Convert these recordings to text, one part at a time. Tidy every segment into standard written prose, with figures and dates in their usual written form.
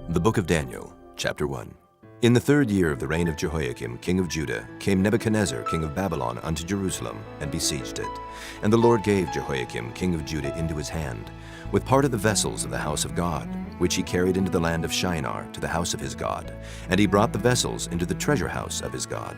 The Book of Daniel, Chapter 1. In the 3rd year of the reign of Jehoiakim, king of Judah, came Nebuchadnezzar, king of Babylon, unto Jerusalem, and besieged it. And the Lord gave Jehoiakim, king of Judah, into his hand, with part of the vessels of the house of God, which he carried into the land of Shinar, to the house of his God. And he brought the vessels into the treasure house of his God.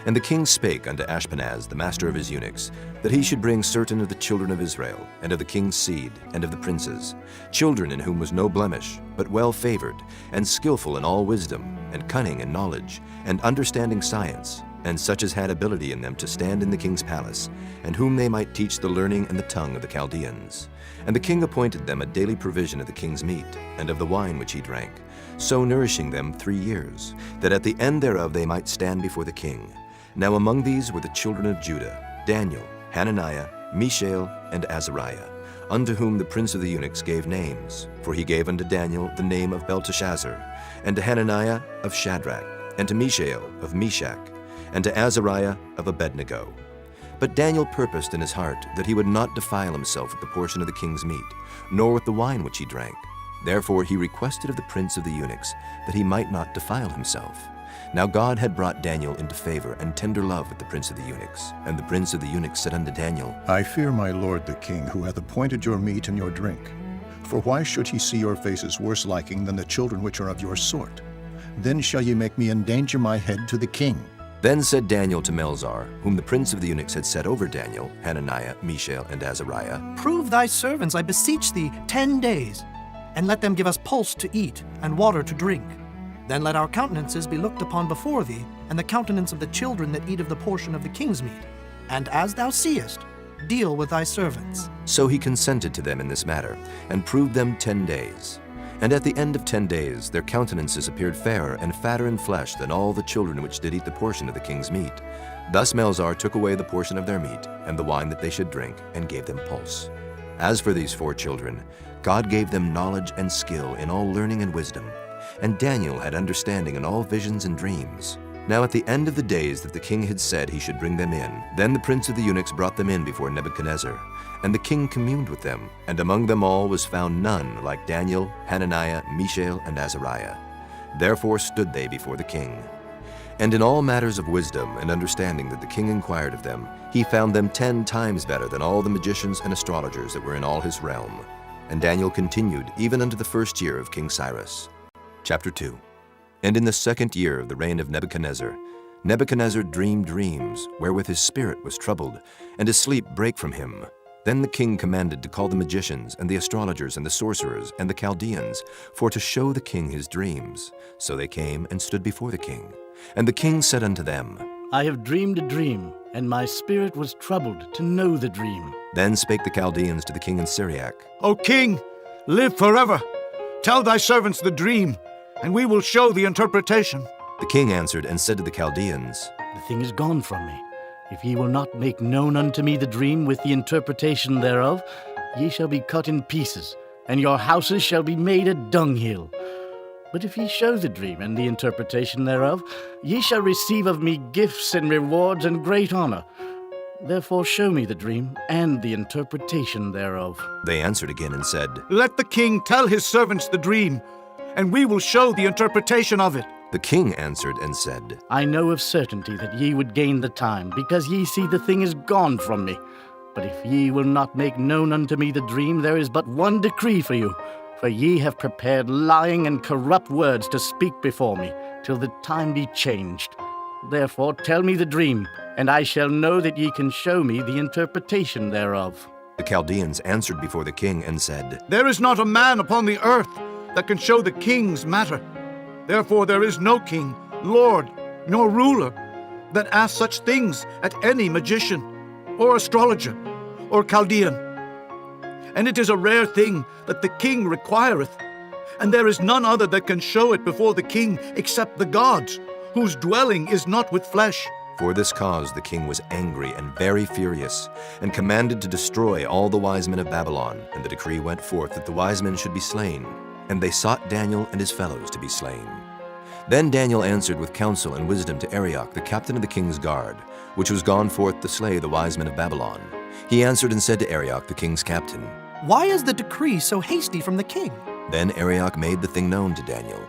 And the king spake unto Ashpenaz, the master of his eunuchs, that he should bring certain of the children of Israel, and of the king's seed, and of the princes, children in whom was no blemish, but well favored, and skillful in all wisdom, and cunning in knowledge, and understanding science, and such as had ability in them to stand in the king's palace, and whom they might teach the learning and the tongue of the Chaldeans. And the king appointed them a daily provision of the king's meat, and of the wine which he drank, so nourishing them 3 years, that at the end thereof they might stand before the king. Now among these were the children of Judah, Daniel, Hananiah, Mishael, and Azariah, unto whom the prince of the eunuchs gave names. For he gave unto Daniel the name of Belteshazzar, and to Hananiah of Shadrach, and to Mishael of Meshach, and to Azariah of Abednego. But Daniel purposed in his heart that he would not defile himself with the portion of the king's meat, nor with the wine which he drank. Therefore he requested of the prince of the eunuchs that he might not defile himself. Now God had brought Daniel into favor and tender love with the prince of the eunuchs. And the prince of the eunuchs said unto Daniel, I fear my lord the king, who hath appointed your meat and your drink. For why should he see your faces worse liking than the children which are of your sort? Then shall ye make me endanger my head to the king. Then said Daniel to Melzar, whom the prince of the eunuchs had set over Daniel, Hananiah, Mishael, and Azariah, Prove thy servants, I beseech thee, 10 days, and let them give us pulse to eat and water to drink. Then let our countenances be looked upon before thee, and the countenance of the children that eat of the portion of the king's meat. And as thou seest, deal with thy servants. So he consented to them in this matter, and proved them 10 days. And at the end of 10 days their countenances appeared fairer and fatter in flesh than all the children which did eat the portion of the king's meat. Thus Melzar took away the portion of their meat, and the wine that they should drink, and gave them pulse. As for these 4 children, God gave them knowledge and skill in all learning and wisdom. And Daniel had understanding in all visions and dreams. Now at the end of the days that the king had said he should bring them in, then the prince of the eunuchs brought them in before Nebuchadnezzar. And the king communed with them, and among them all was found none like Daniel, Hananiah, Mishael, and Azariah. Therefore stood they before the king. And in all matters of wisdom and understanding that the king inquired of them, he found them 10 times better than all the magicians and astrologers that were in all his realm. And Daniel continued even unto the 1st year of King Cyrus. Chapter 2. And in the 2nd year of the reign of Nebuchadnezzar, Nebuchadnezzar dreamed dreams, wherewith his spirit was troubled, and his sleep brake from him. Then the king commanded to call the magicians, and the astrologers, and the sorcerers, and the Chaldeans, for to show the king his dreams. So they came and stood before the king. And the king said unto them, I have dreamed a dream, and my spirit was troubled to know the dream. Then spake the Chaldeans to the king in Syriac, O king, live forever. Tell thy servants the dream, and we will show the interpretation. The king answered and said to the Chaldeans, The thing is gone from me. If ye will not make known unto me the dream with the interpretation thereof, ye shall be cut in pieces, and your houses shall be made a dunghill. But if ye show the dream and the interpretation thereof, ye shall receive of me gifts and rewards and great honor. Therefore show me the dream and the interpretation thereof. They answered again and said, Let the king tell his servants the dream, and we will show the interpretation of it. The king answered and said, I know of certainty that ye would gain the time, because ye see the thing is gone from me. But if ye will not make known unto me the dream, there is but one decree for you. For ye have prepared lying and corrupt words to speak before me, till the time be changed. Therefore tell me the dream, and I shall know that ye can show me the interpretation thereof. The Chaldeans answered before the king and said, There is not a man upon the earth that can show the king's matter. Therefore there is no king, lord, nor ruler that asks such things at any magician, or astrologer, or Chaldean. And it is a rare thing that the king requireth, and there is none other that can show it before the king except the gods, whose dwelling is not with flesh. For this cause the king was angry and very furious, and commanded to destroy all the wise men of Babylon. And the decree went forth that the wise men should be slain. And they sought Daniel and his fellows to be slain. Then Daniel answered with counsel and wisdom to Arioch, the captain of the king's guard, which was gone forth to slay the wise men of Babylon. He answered and said to Arioch, the king's captain, Why is the decree so hasty from the king? Then Arioch made the thing known to Daniel.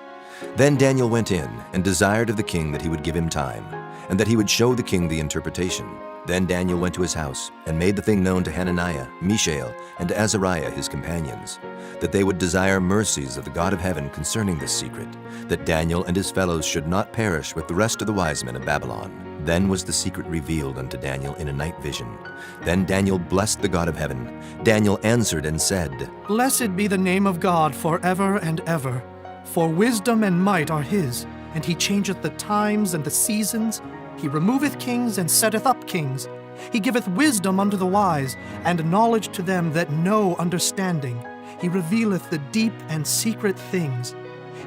Then Daniel went in and desired of the king that he would give him time, and that he would show the king the interpretation. Then Daniel went to his house and made the thing known to Hananiah, Mishael, and to Azariah his companions, that they would desire mercies of the God of heaven concerning this secret, that Daniel and his fellows should not perish with the rest of the wise men of Babylon. Then was the secret revealed unto Daniel in a night vision. Then Daniel blessed the God of heaven. Daniel answered and said, Blessed be the name of God forever and ever. For wisdom and might are his, and he changeth the times and the seasons. He removeth kings and setteth up kings. He giveth wisdom unto the wise, and knowledge to them that know understanding. He revealeth the deep and secret things.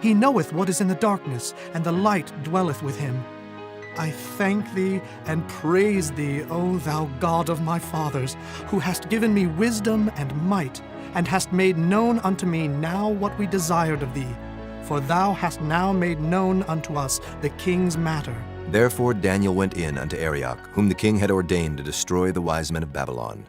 He knoweth what is in the darkness, and the light dwelleth with him. I thank thee and praise thee, O thou God of my fathers, who hast given me wisdom and might, and hast made known unto me now what we desired of thee. For thou hast now made known unto us the king's matter. Therefore Daniel went in unto Arioch, whom the king had ordained to destroy the wise men of Babylon.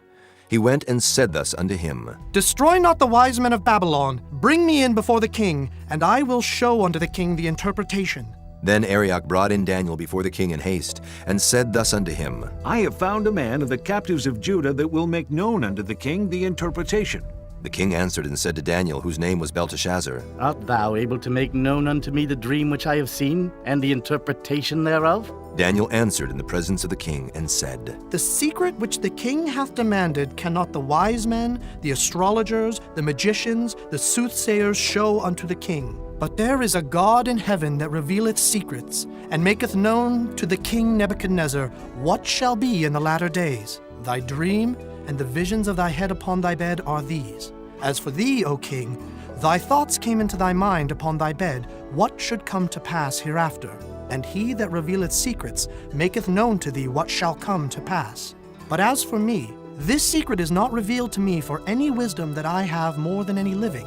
He went and said thus unto him, Destroy not the wise men of Babylon. Bring me in before the king, and I will show unto the king the interpretation. Then Arioch brought in Daniel before the king in haste, and said thus unto him, I have found a man of the captives of Judah that will make known unto the king the interpretation. The king answered and said to Daniel, whose name was Belteshazzar, Art thou able to make known unto me the dream which I have seen, and the interpretation thereof? Daniel answered in the presence of the king and said, The secret which the king hath demanded cannot the wise men, the astrologers, the magicians, the soothsayers show unto the king. But there is a God in heaven that revealeth secrets, and maketh known to the king Nebuchadnezzar what shall be in the latter days. Thy dream and the visions of thy head upon thy bed are these. As for thee, O king, thy thoughts came into thy mind upon thy bed, what should come to pass hereafter. And he that revealeth secrets maketh known to thee what shall come to pass. But as for me, this secret is not revealed to me for any wisdom that I have more than any living,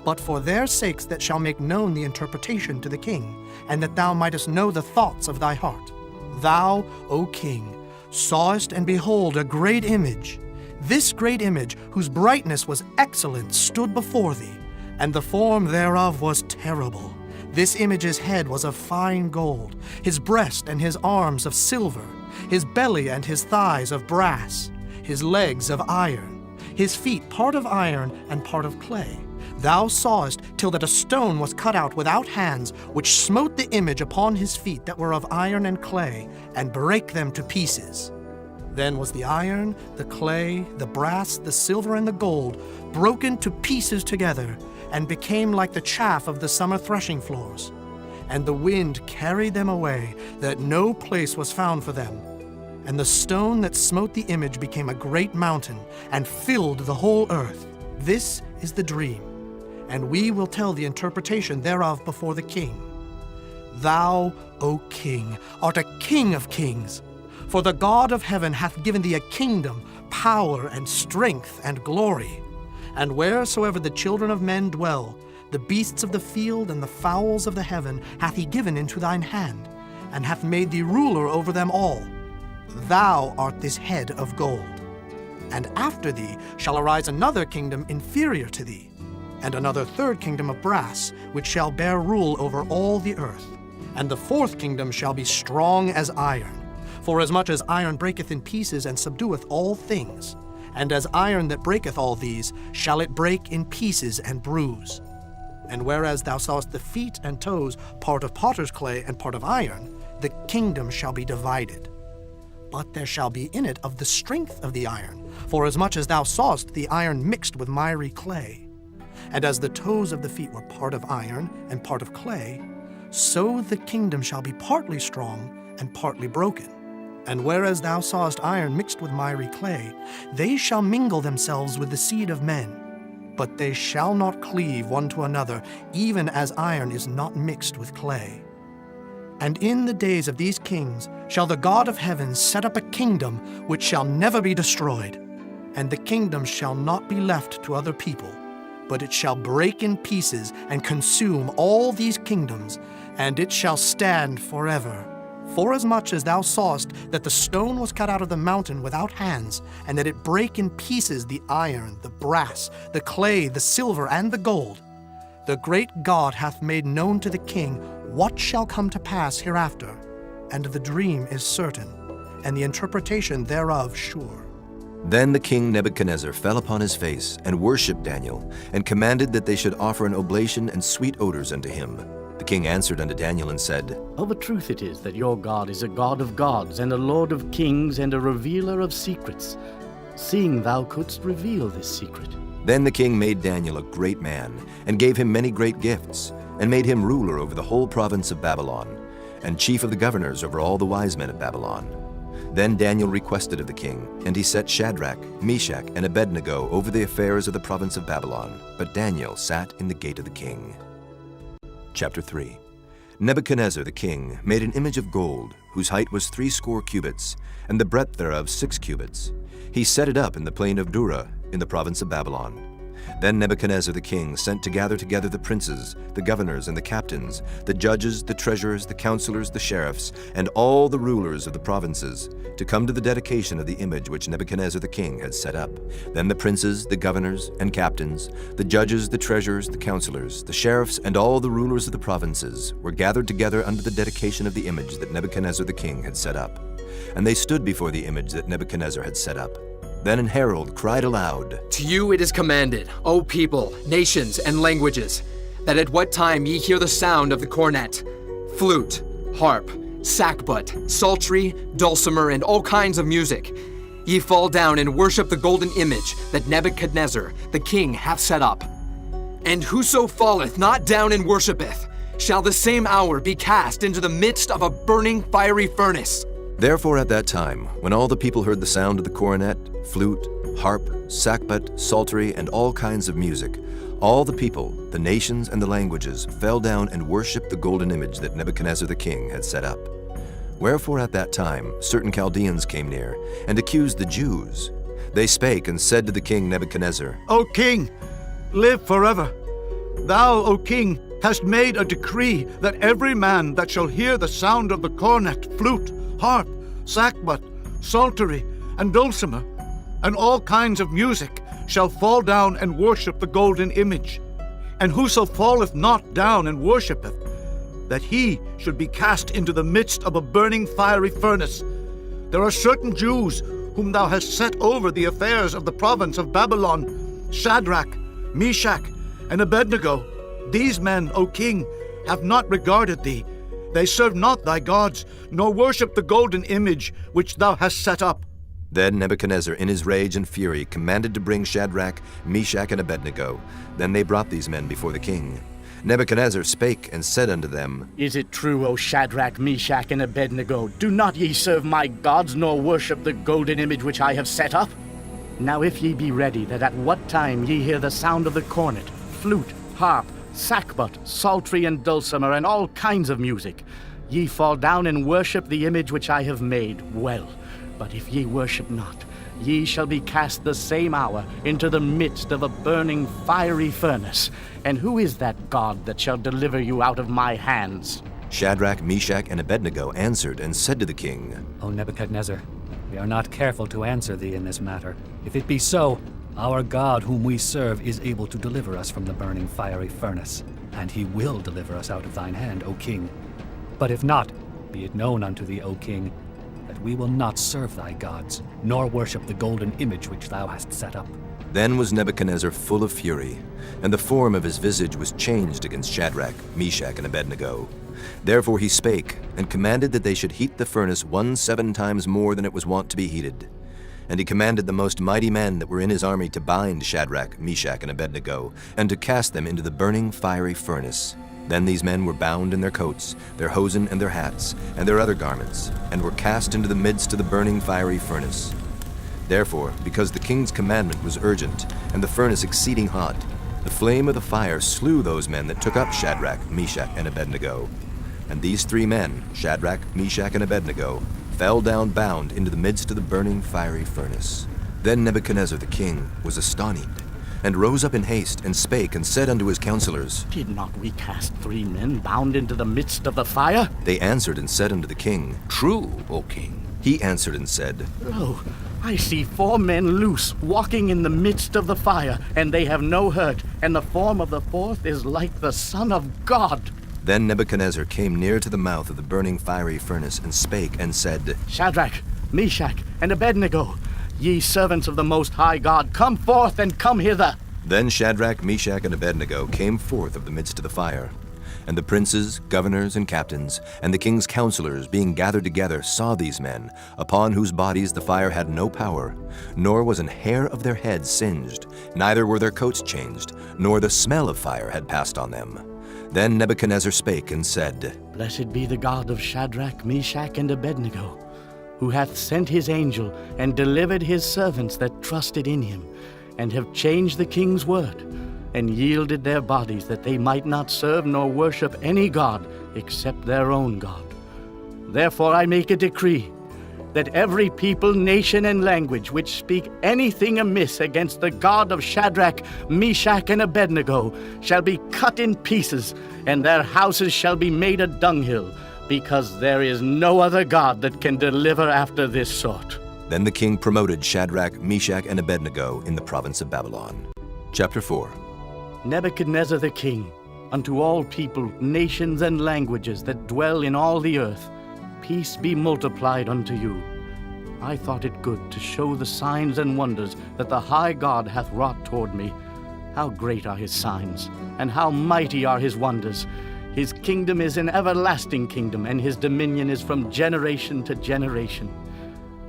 but for their sakes that shall make known the interpretation to the king, and that thou mightest know the thoughts of thy heart. Thou, O king, sawest and behold a great image. This great image, whose brightness was excellent, stood before thee, and the form thereof was terrible. This image's head was of fine gold, his breast and his arms of silver, his belly and his thighs of brass, his legs of iron, his feet part of iron and part of clay. Thou sawest till that a stone was cut out without hands, which smote the image upon his feet that were of iron and clay, and brake them to pieces. Then was the iron, the clay, the brass, the silver, and the gold broken to pieces together, and became like the chaff of the summer threshing floors. And the wind carried them away, that no place was found for them. And the stone that smote the image became a great mountain, and filled the whole earth. This is the dream, and we will tell the interpretation thereof before the king. Thou, O king, art a king of kings. For the God of heaven hath given thee a kingdom, power, and strength, and glory. And wheresoever the children of men dwell, the beasts of the field and the fowls of the heaven hath he given into thine hand, and hath made thee ruler over them all. Thou art this head of gold. And after thee shall arise another kingdom inferior to thee, and another third kingdom of brass, which shall bear rule over all the earth. And the fourth kingdom shall be strong as iron. For as much as iron breaketh in pieces and subdueth all things, and as iron that breaketh all these, shall it break in pieces and bruise. And whereas thou sawest the feet and toes, part of potter's clay and part of iron, the kingdom shall be divided. But there shall be in it of the strength of the iron, for as much as thou sawest the iron mixed with miry clay. And as the toes of the feet were part of iron and part of clay, so the kingdom shall be partly strong and partly broken. And whereas thou sawest iron mixed with miry clay, they shall mingle themselves with the seed of men. But they shall not cleave one to another, even as iron is not mixed with clay. And in the days of these kings shall the God of heaven set up a kingdom which shall never be destroyed. And the kingdom shall not be left to other people, but it shall break in pieces and consume all these kingdoms, and it shall stand forever. Forasmuch as thou sawest that the stone was cut out of the mountain without hands, and that it brake in pieces the iron, the brass, the clay, the silver, and the gold, The great God hath made known to the king what shall come to pass hereafter, and the dream is certain, and the interpretation thereof sure. Then the king Nebuchadnezzar fell upon his face and worshipped Daniel, and commanded that they should offer an oblation and sweet odors unto him. The king answered unto Daniel and said, Of a truth it is that your God is a God of gods, and a Lord of kings, and a revealer of secrets, seeing thou couldst reveal this secret. Then the king made Daniel a great man, and gave him many great gifts, and made him ruler over the whole province of Babylon, and chief of the governors over all the wise men of Babylon. Then Daniel requested of the king, and he set Shadrach, Meshach, and Abednego over the affairs of the province of Babylon. But Daniel sat in the gate of the king. Chapter 3. Nebuchadnezzar the king made an image of gold, whose height was 80 cubits, and the breadth thereof 6 cubits. He set it up in the plain of Dura, in the province of Babylon. Then Nebuchadnezzar the king sent to gather together the princes, the governors, and the captains, the judges, the treasurers, the counselors, the sheriffs, and all the rulers of the provinces, to come to the dedication of the image which Nebuchadnezzar the king had set up. Then the princes, the governors, and captains, the judges, the treasurers, the counselors, the sheriffs, and all the rulers of the provinces were gathered together unto the dedication of the image that Nebuchadnezzar the king had set up. And they stood before the image that Nebuchadnezzar had set up. Then an herald cried aloud, To you it is commanded, O people, nations, and languages, that at what time ye hear the sound of the cornet, flute, harp, sackbut, psaltery, dulcimer, and all kinds of music, ye fall down and worship the golden image that Nebuchadnezzar the king hath set up. And whoso falleth not down and worshipeth, shall the same hour be cast into the midst of a burning fiery furnace. Therefore at that time, when all the people heard the sound of the cornet, flute, harp, sackbut, psaltery, and all kinds of music, all the people, the nations, and the languages fell down and worshipped the golden image that Nebuchadnezzar the king had set up. Wherefore at that time certain Chaldeans came near, and accused the Jews. They spake and said to the king Nebuchadnezzar, O king, live forever. Thou, O king, hast made a decree that every man that shall hear the sound of the cornet, flute, harp, sackbut, psaltery, and dulcimer, and all kinds of music, shall fall down and worship the golden image. And whoso falleth not down and worshipeth, that he should be cast into the midst of a burning fiery furnace. There are certain Jews whom thou hast set over the affairs of the province of Babylon, Shadrach, Meshach, and Abednego. These men, O king, have not regarded thee. They serve not thy gods, nor worship the golden image which thou hast set up. Then Nebuchadnezzar in his rage and fury commanded to bring Shadrach, Meshach, and Abednego. Then they brought these men before the king. Nebuchadnezzar spake and said unto them, Is it true, O Shadrach, Meshach, and Abednego? Do not ye serve my gods, nor worship the golden image which I have set up? Now if ye be ready, that at what time ye hear the sound of the cornet, flute, harp, sackbut, psaltery, and dulcimer, and all kinds of music, ye fall down and worship the image which I have made, well. But if ye worship not, ye shall be cast the same hour into the midst of a burning fiery furnace. And who is that God that shall deliver you out of my hands? Shadrach, Meshach, and Abednego answered and said to the king, O Nebuchadnezzar, we are not careful to answer thee in this matter. If it be so, our God whom we serve is able to deliver us from the burning fiery furnace, and he will deliver us out of thine hand, O king. But if not, be it known unto thee, O king, that we will not serve thy gods, nor worship the golden image which thou hast set up. Then was Nebuchadnezzar full of fury, and the form of his visage was changed against Shadrach, Meshach, and Abednego. Therefore he spake, and commanded that they should heat the furnace 17 times more than it was wont to be heated. And he commanded the most mighty men that were in his army to bind Shadrach, Meshach, and Abednego, and to cast them into the burning fiery furnace. Then these men were bound in their coats, their hosen, and their hats, and their other garments, and were cast into the midst of the burning fiery furnace. Therefore, because the king's commandment was urgent, and the furnace exceeding hot, the flame of the fire slew those men that took up Shadrach, Meshach, and Abednego. And these 3 men, Shadrach, Meshach, and Abednego, fell down bound into the midst of the burning fiery furnace. Then Nebuchadnezzar the king was astonished, and rose up in haste, and spake, and said unto his counselors, Did not we cast 3 men bound into the midst of the fire? They answered and said unto the king, True, O king. He answered and said, Lo, I see 4 men loose, walking in the midst of the fire, and they have no hurt, and the form of the 4th is like the Son of God. Then Nebuchadnezzar came near to the mouth of the burning fiery furnace, and spake and said, Shadrach, Meshach, and Abednego, ye servants of the Most High God, come forth and come hither. Then Shadrach, Meshach, and Abednego came forth of the midst of the fire. And the princes, governors, and captains, and the king's counselors, being gathered together, saw these men, upon whose bodies the fire had no power, nor was an hair of their heads singed, neither were their coats changed, nor the smell of fire had passed on them. Then Nebuchadnezzar spake and said, Blessed be the God of Shadrach, Meshach, and Abednego, who hath sent his angel and delivered his servants that trusted in him, and have changed the king's word, and yielded their bodies that they might not serve nor worship any god except their own God. Therefore I make a decree that every people, nation, and language which speak anything amiss against the God of Shadrach, Meshach, and Abednego shall be cut in pieces, and their houses shall be made a dunghill, because there is no other God that can deliver after this sort. Then the king promoted Shadrach, Meshach, and Abednego in the province of Babylon. Chapter 4. Nebuchadnezzar the king, unto all people, nations, and languages that dwell in all the earth, peace be multiplied unto you. I thought it good to show the signs and wonders that the high God hath wrought toward me. How great are his signs, and how mighty are his wonders! His kingdom is an everlasting kingdom, and his dominion is from generation to generation.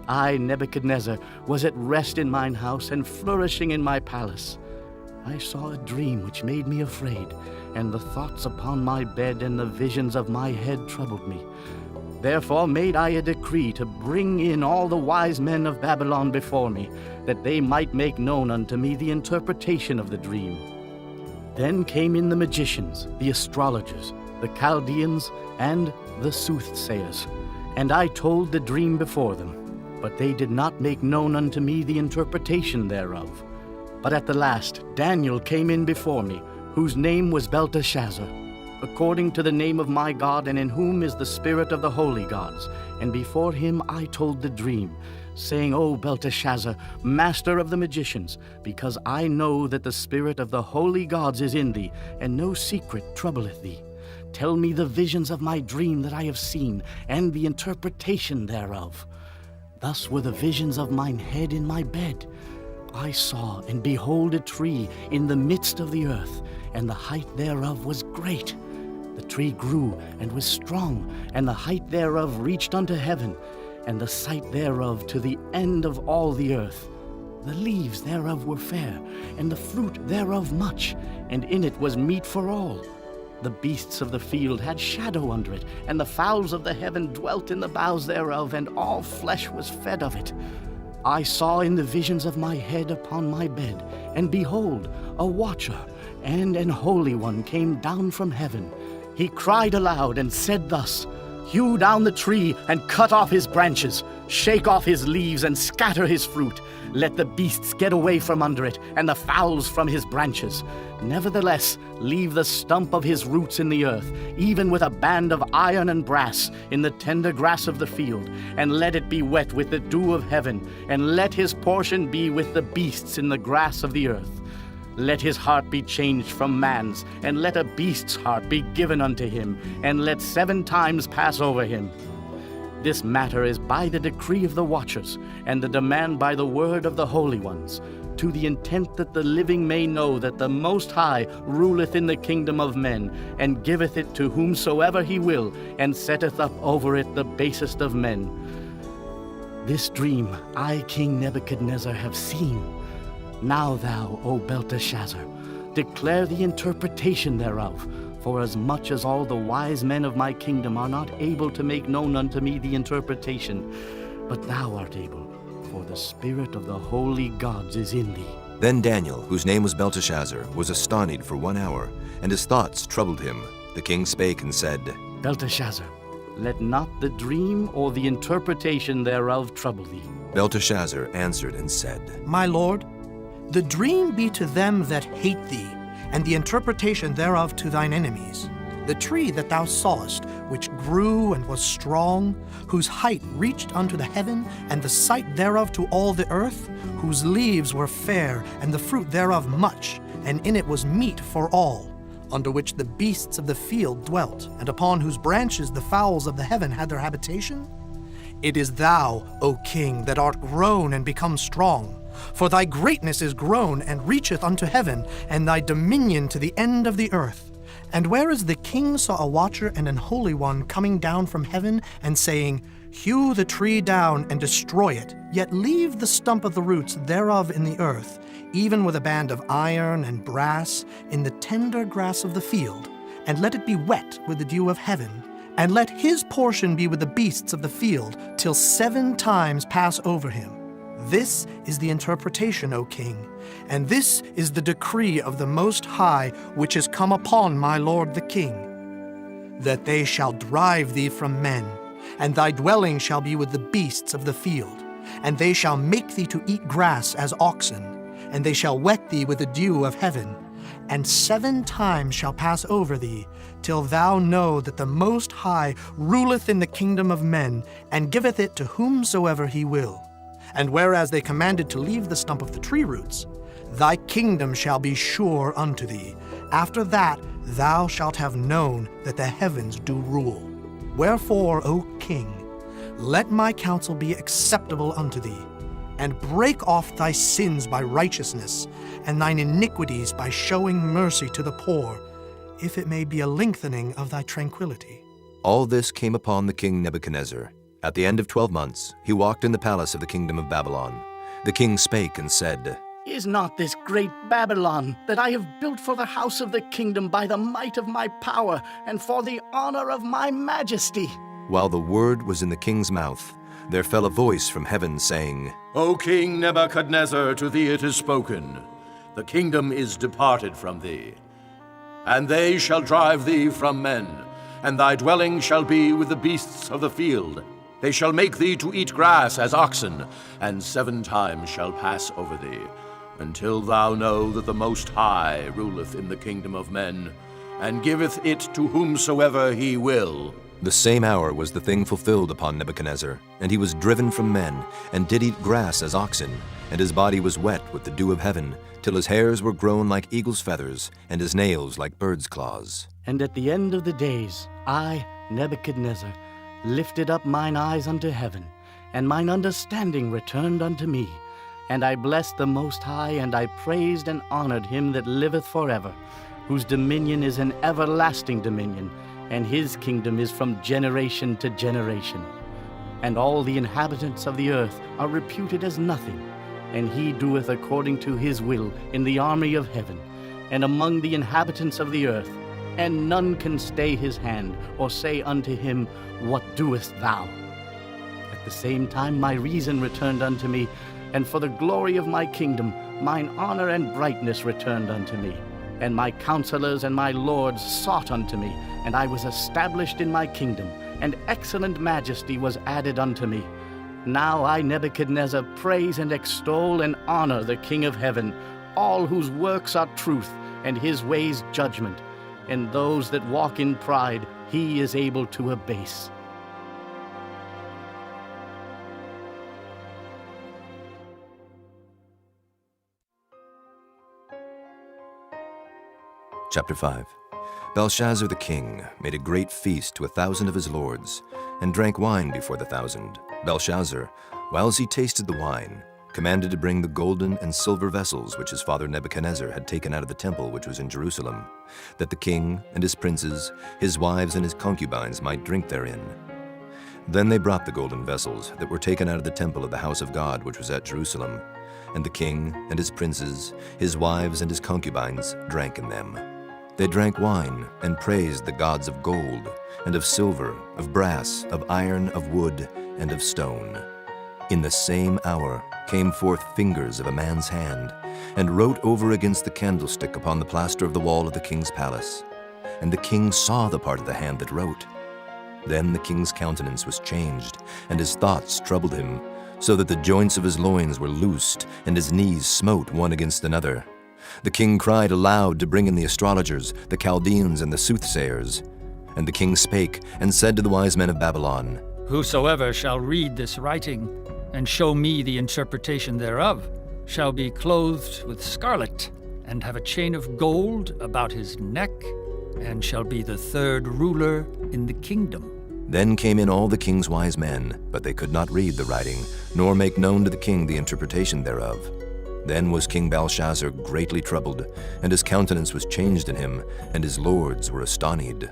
I, Nebuchadnezzar, was at rest in mine house, and flourishing in my palace. I saw a dream which made me afraid, and the thoughts upon my bed and the visions of my head troubled me. Therefore made I a decree to bring in all the wise men of Babylon before me, that they might make known unto me the interpretation of the dream. Then came in the magicians, the astrologers, the Chaldeans, and the soothsayers, and I told the dream before them, but they did not make known unto me the interpretation thereof. But at the last Daniel came in before me, whose name was Belteshazzar, according to the name of my God, and in whom is the spirit of the holy gods. And before him I told the dream, saying, O Belteshazzar, master of the magicians, because I know that the spirit of the holy gods is in thee, and no secret troubleth thee. Tell me the visions of my dream that I have seen, and the interpretation thereof. Thus were the visions of mine head in my bed. I saw, and behold, a tree in the midst of the earth, and the height thereof was great. The tree grew and was strong, and the height thereof reached unto heaven, and the sight thereof to the end of all the earth. The leaves thereof were fair, and the fruit thereof much, and in it was meat for all. The beasts of the field had shadow under it, and the fowls of the heaven dwelt in the boughs thereof, and all flesh was fed of it. I saw in the visions of my head upon my bed, and behold, a watcher and an holy one came down from heaven. He cried aloud and said thus, Hew down the tree and cut off his branches, shake off his leaves and scatter his fruit. Let the beasts get away from under it, and the fowls from his branches. Nevertheless, leave the stump of his roots in the earth, even with a band of iron and brass, in the tender grass of the field, and let it be wet with the dew of heaven, and let his portion be with the beasts in the grass of the earth. Let his heart be changed from man's, and let a beast's heart be given unto him, and let 7 times pass over him. This matter is by the decree of the watchers, and the demand by the word of the holy ones, to the intent that the living may know that the Most High ruleth in the kingdom of men, and giveth it to whomsoever he will, and setteth up over it the basest of men. This dream I, King Nebuchadnezzar, have seen. Now thou, O Belteshazzar, declare the interpretation thereof, for as much as all the wise men of my kingdom are not able to make known unto me the interpretation, but thou art able, for the spirit of the holy gods is in thee. Then Daniel, whose name was Belteshazzar, was astonied for 1 hour, and his thoughts troubled him. The king spake and said, Belteshazzar, let not the dream or the interpretation thereof trouble thee. Belteshazzar answered and said, My lord, the dream be to them that hate thee, and the interpretation thereof to thine enemies. The tree that thou sawest, which grew and was strong, whose height reached unto the heaven, and the sight thereof to all the earth, whose leaves were fair, and the fruit thereof much, and in it was meat for all, under which the beasts of the field dwelt, and upon whose branches the fowls of the heaven had their habitation? It is thou, O king, that art grown and become strong. For thy greatness is grown and reacheth unto heaven, and thy dominion to the end of the earth. And whereas the king saw a watcher and an holy one coming down from heaven, and saying, Hew the tree down and destroy it, yet leave the stump of the roots thereof in the earth, even with a band of iron and brass, in the tender grass of the field, and let it be wet with the dew of heaven, and let his portion be with the beasts of the field, till 7 times pass over him. This is the interpretation, O king, and this is the decree of the Most High, which is come upon my lord the king, that they shall drive thee from men, and thy dwelling shall be with the beasts of the field, and they shall make thee to eat grass as oxen, and they shall wet thee with the dew of heaven, and 7 times shall pass over thee, till thou know that the Most High ruleth in the kingdom of men, and giveth it to whomsoever he will. And whereas they commanded to leave the stump of the tree roots, thy kingdom shall be sure unto thee. After that thou shalt have known that the heavens do rule. Wherefore, O king, let my counsel be acceptable unto thee, and break off thy sins by righteousness, and thine iniquities by showing mercy to the poor, if it may be a lengthening of thy tranquility. All this came upon the king Nebuchadnezzar. At the end of 12 months, he walked in the palace of the kingdom of Babylon. The king spake and said, Is not this great Babylon, that I have built for the house of the kingdom by the might of my power, and for the honor of my majesty? While the word was in the king's mouth, there fell a voice from heaven, saying, O King Nebuchadnezzar, to thee it is spoken, the kingdom is departed from thee. And they shall drive thee from men, and thy dwelling shall be with the beasts of the field. They shall make thee to eat grass as oxen, and 7 times shall pass over thee, until thou know that the Most High ruleth in the kingdom of men, and giveth it to whomsoever he will. The same hour was the thing fulfilled upon Nebuchadnezzar, and he was driven from men, and did eat grass as oxen, and his body was wet with the dew of heaven, till his hairs were grown like eagle's feathers, and his nails like bird's claws. And at the end of the days, I, Nebuchadnezzar, lifted up mine eyes unto heaven, and mine understanding returned unto me. And I blessed the Most High, and I praised and honored him that liveth forever, whose dominion is an everlasting dominion, and his kingdom is from generation to generation. And all the inhabitants of the earth are reputed as nothing, and he doeth according to his will in the army of heaven, and among the inhabitants of the earth, and none can stay his hand, or say unto him, What doest thou? At the same time my reason returned unto me, and for the glory of my kingdom mine honor and brightness returned unto me. And my counselors and my lords sought unto me, and I was established in my kingdom, and excellent majesty was added unto me. Now I, Nebuchadnezzar, praise and extol and honor the King of heaven, all whose works are truth, and his ways judgment. And those that walk in pride he is able to abase. Chapter 5. Belshazzar the king made a great feast to 1,000 of his lords, and drank wine before the 1,000. Belshazzar, whiles he tasted the wine, commanded to bring the golden and silver vessels which his father Nebuchadnezzar had taken out of the temple which was in Jerusalem, that the king and his princes, his wives and his concubines might drink therein. Then they brought the golden vessels that were taken out of the temple of the house of God which was at Jerusalem, and the king and his princes, his wives and his concubines drank in them. They drank wine and praised the gods of gold, and of silver, of brass, of iron, of wood, and of stone. In the same hour came forth fingers of a man's hand, and wrote over against the candlestick upon the plaster of the wall of the king's palace. And the king saw the part of the hand that wrote. Then the king's countenance was changed, and his thoughts troubled him, so that the joints of his loins were loosed, and his knees smote one against another. The king cried aloud to bring in the astrologers, the Chaldeans, and the soothsayers. And the king spake, and said to the wise men of Babylon, Whosoever shall read this writing, and show me the interpretation thereof, shall be clothed with scarlet, and have a chain of gold about his neck, and shall be the third ruler in the kingdom. Then came in all the king's wise men, but they could not read the writing, nor make known to the king the interpretation thereof. Then was King Belshazzar greatly troubled, and his countenance was changed in him, and his lords were astonied.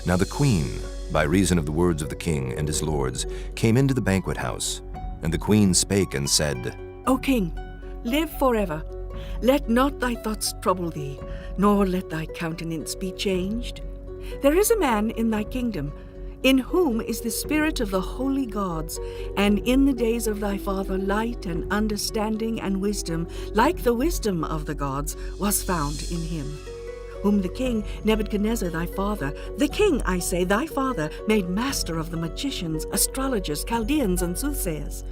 Now the queen, by reason of the words of the king and his lords, came into the banquet house. And the queen spake and said, O king, live forever. Let not thy thoughts trouble thee, nor let thy countenance be changed. There is a man in thy kingdom, in whom is the spirit of the holy gods, and in the days of thy father light and understanding and wisdom, like the wisdom of the gods, was found in him, whom the king Nebuchadnezzar thy father, the king, I say, thy father, made master of the magicians, astrologers, Chaldeans, and soothsayers.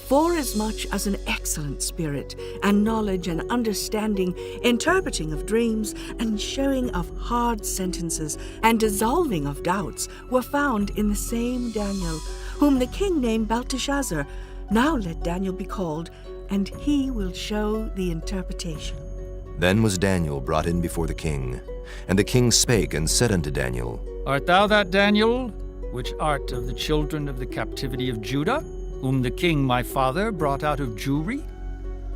Forasmuch as an excellent spirit, and knowledge and understanding, interpreting of dreams, and showing of hard sentences, and dissolving of doubts, were found in the same Daniel, whom the king named Belteshazzar. Now let Daniel be called, and he will show the interpretation. Then was Daniel brought in before the king. And the king spake and said unto Daniel, Art thou that Daniel, which art of the children of the captivity of Judah, whom the king my father brought out of Jewry?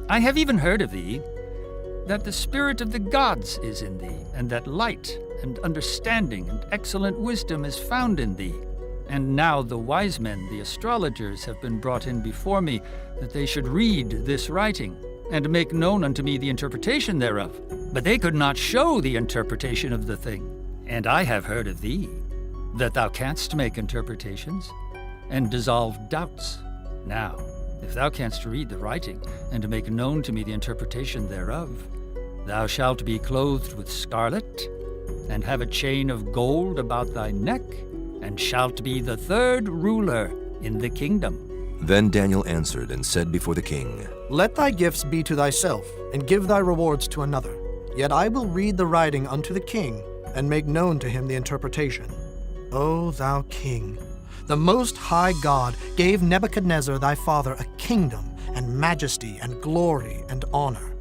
I have even heard of thee, that the spirit of the gods is in thee, and that light and understanding and excellent wisdom is found in thee. And now the wise men, the astrologers, have been brought in before me, that they should read this writing, and make known unto me the interpretation thereof. But they could not show the interpretation of the thing. And I have heard of thee, that thou canst make interpretations, and dissolve doubts. Now, if thou canst read the writing, and make known to me the interpretation thereof, thou shalt be clothed with scarlet, and have a chain of gold about thy neck, and shalt be the third ruler in the kingdom. Then Daniel answered and said before the king, Let thy gifts be to thyself, and give thy rewards to another. Yet I will read the writing unto the king, and make known to him the interpretation. O thou king, the Most High God gave Nebuchadnezzar thy father a kingdom, and majesty, and glory, and honor.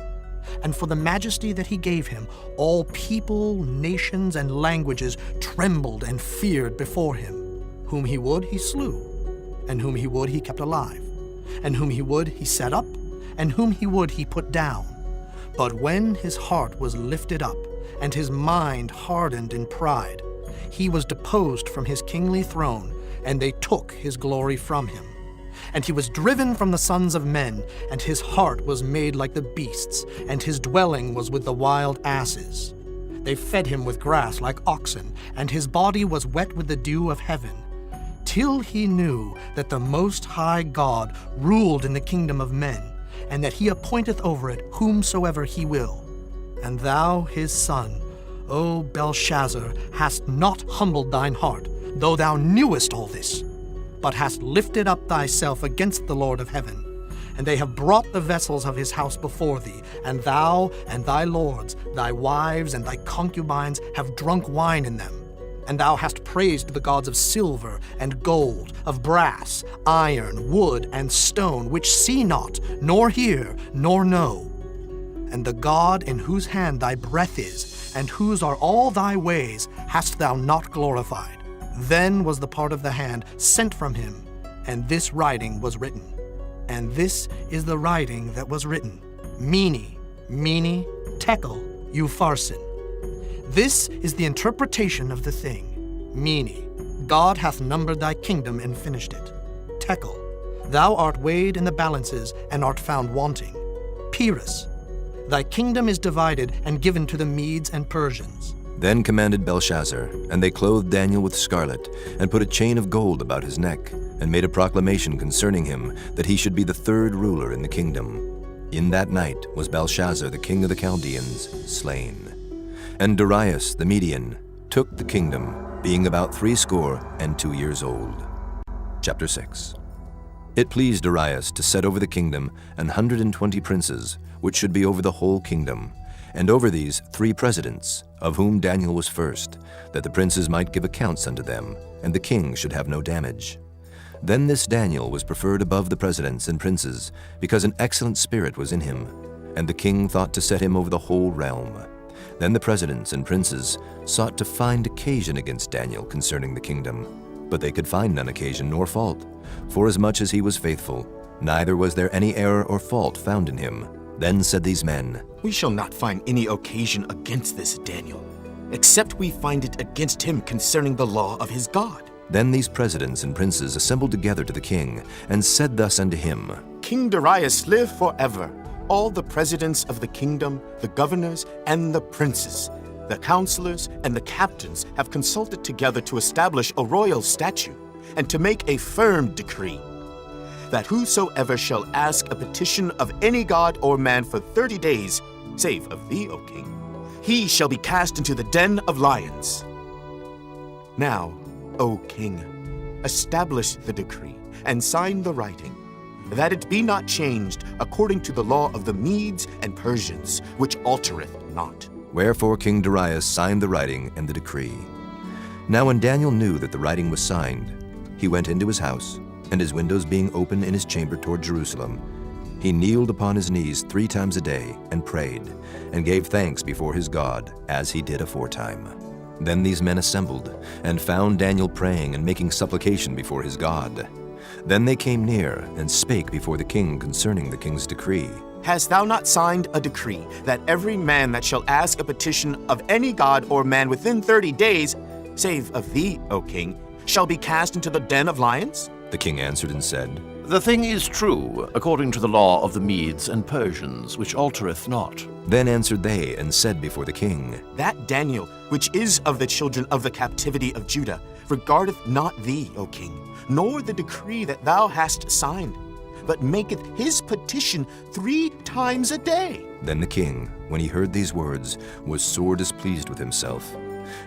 And for the majesty that he gave him, all people, nations, and languages trembled and feared before him. Whom he would, he slew, and whom he would, he kept alive, and whom he would, he set up, and whom he would, he put down. But when his heart was lifted up, and his mind hardened in pride, he was deposed from his kingly throne, and they took his glory from him. And he was driven from the sons of men, and his heart was made like the beasts, and his dwelling was with the wild asses. They fed him with grass like oxen, and his body was wet with the dew of heaven, till he knew that the Most High God ruled in the kingdom of men, and that he appointeth over it whomsoever he will. And thou, his son, O Belshazzar, hast not humbled thine heart, though thou knewest all this, but hast lifted up thyself against the Lord of heaven. And they have brought the vessels of his house before thee, and thou and thy lords, thy wives and thy concubines have drunk wine in them. And thou hast praised the gods of silver and gold, of brass, iron, wood, and stone, which see not, nor hear, nor know. And the God in whose hand thy breath is, and whose are all thy ways, hast thou not glorified. Then was the part of the hand sent from him, and this writing was written. And this is the writing that was written: Mene, Mene, Tekel, Upharsin. This is the interpretation of the thing. Mene, God hath numbered thy kingdom and finished it. Tekel, thou art weighed in the balances and art found wanting. Peres, thy kingdom is divided and given to the Medes and Persians. Then commanded Belshazzar, and they clothed Daniel with scarlet, and put a chain of gold about his neck, and made a proclamation concerning him, that he should be the third ruler in the kingdom. In that night was Belshazzar the king of the Chaldeans slain. And Darius the Median took the kingdom, being about 62 years old. Chapter 6. It pleased Darius to set over the kingdom 120 princes, which should be over the whole kingdom, and over these 3 presidents, of whom Daniel was first, that the princes might give accounts unto them, and the king should have no damage. Then this Daniel was preferred above the presidents and princes, because an excellent spirit was in him, and the king thought to set him over the whole realm. Then the presidents and princes sought to find occasion against Daniel concerning the kingdom, but they could find none occasion nor fault, forasmuch as he was faithful, neither was there any error or fault found in him. Then said these men, We shall not find any occasion against this Daniel, except we find it against him concerning the law of his God. Then these presidents and princes assembled together to the king, and said thus unto him, King Darius, live forever. All the presidents of the kingdom, the governors, and the princes, the counselors, and the captains have consulted together to establish a royal statute, and to make a firm decree, that whosoever shall ask a petition of any god or man for 30 days, save of thee, O king, he shall be cast into the den of lions. Now, O king, establish the decree, and sign the writing, that it be not changed according to the law of the Medes and Persians, which altereth not. Wherefore King Darius signed the writing and the decree. Now when Daniel knew that the writing was signed, he went into his house, and his windows being open in his chamber toward Jerusalem, he kneeled upon his knees 3 times a day, and prayed, and gave thanks before his God, as he did aforetime. Then these men assembled, and found Daniel praying and making supplication before his God. Then they came near, and spake before the king concerning the king's decree. Hast thou not signed a decree that every man that shall ask a petition of any god or man within 30 days, save of thee, O king, shall be cast into the den of lions? The king answered and said, The thing is true, according to the law of the Medes and Persians, which altereth not. Then answered they and said before the king, That Daniel, which is of the children of the captivity of Judah, regardeth not thee, O king, nor the decree that thou hast signed, but maketh his petition 3 times a day. Then the king, when he heard these words, was sore displeased with himself,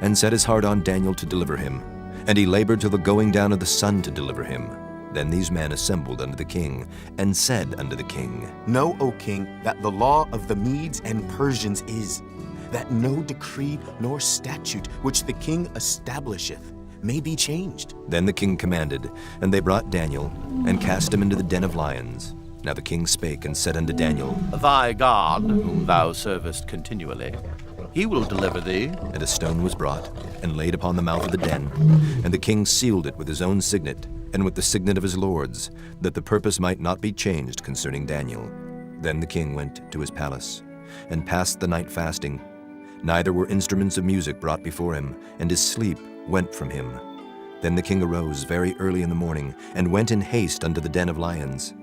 and set his heart on Daniel to deliver him, and he labored till the going down of the sun to deliver him. Then these men assembled unto the king, and said unto the king, Know, O king, that the law of the Medes and Persians is, that no decree nor statute which the king establisheth may be changed. Then the king commanded, and they brought Daniel, and cast him into the den of lions. Now the king spake and said unto Daniel, Thy God, whom thou servest continually, he will deliver thee. And a stone was brought, and laid upon the mouth of the den, and the king sealed it with his own signet, and with the signet of his lords, that the purpose might not be changed concerning Daniel. Then the king went to his palace, and passed the night fasting. Neither were instruments of music brought before him, and his sleep went from him. Then the king arose very early in the morning, and went in haste unto the den of lions.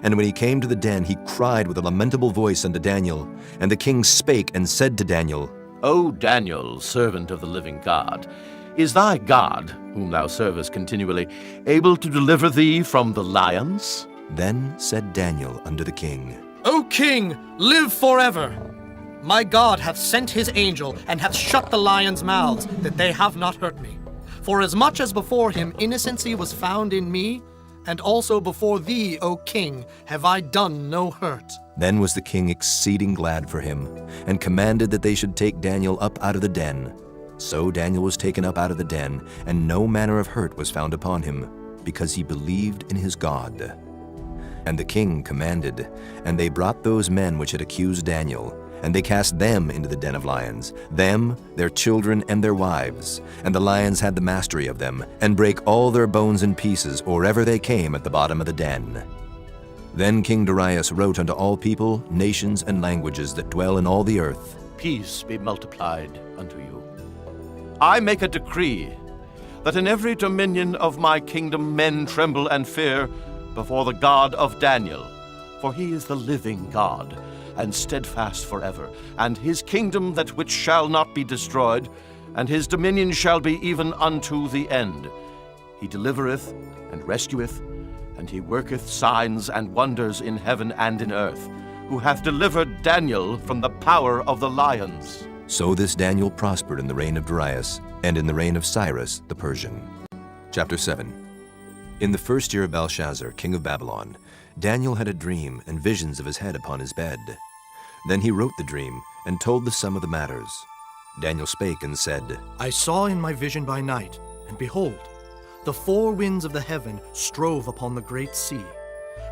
And when he came to the den, he cried with a lamentable voice unto Daniel. And the king spake and said to Daniel, O Daniel, servant of the living God, is thy God, whom thou servest continually, able to deliver thee from the lions? Then said Daniel unto the king, O king, live forever! My God hath sent his angel, and hath shut the lions' mouths, that they have not hurt me. For as much as before him innocency was found in me, and also before thee, O king, have I done no hurt. Then was the king exceeding glad for him, and commanded that they should take Daniel up out of the den. So Daniel was taken up out of the den, and no manner of hurt was found upon him, because he believed in his God. And the king commanded, and they brought those men which had accused Daniel, and they cast them into the den of lions, them, their children, and their wives. And the lions had the mastery of them, and brake all their bones in pieces, or ever they came at the bottom of the den. Then King Darius wrote unto all people, nations, and languages that dwell in all the earth, Peace be multiplied unto you. I make a decree, that in every dominion of my kingdom men tremble and fear before the God of Daniel, for he is the living God, and steadfast forever, and his kingdom that which shall not be destroyed, and his dominion shall be even unto the end. He delivereth and rescueth, and he worketh signs and wonders in heaven and in earth, who hath delivered Daniel from the power of the lions. So this Daniel prospered in the reign of Darius, and in the reign of Cyrus the Persian. Chapter 7. In the first year of Belshazzar, king of Babylon, Daniel had a dream and visions of his head upon his bed. Then he wrote the dream, and told the sum of the matters. Daniel spake and said, I saw in my vision by night, and behold, the four winds of the heaven strove upon the great sea,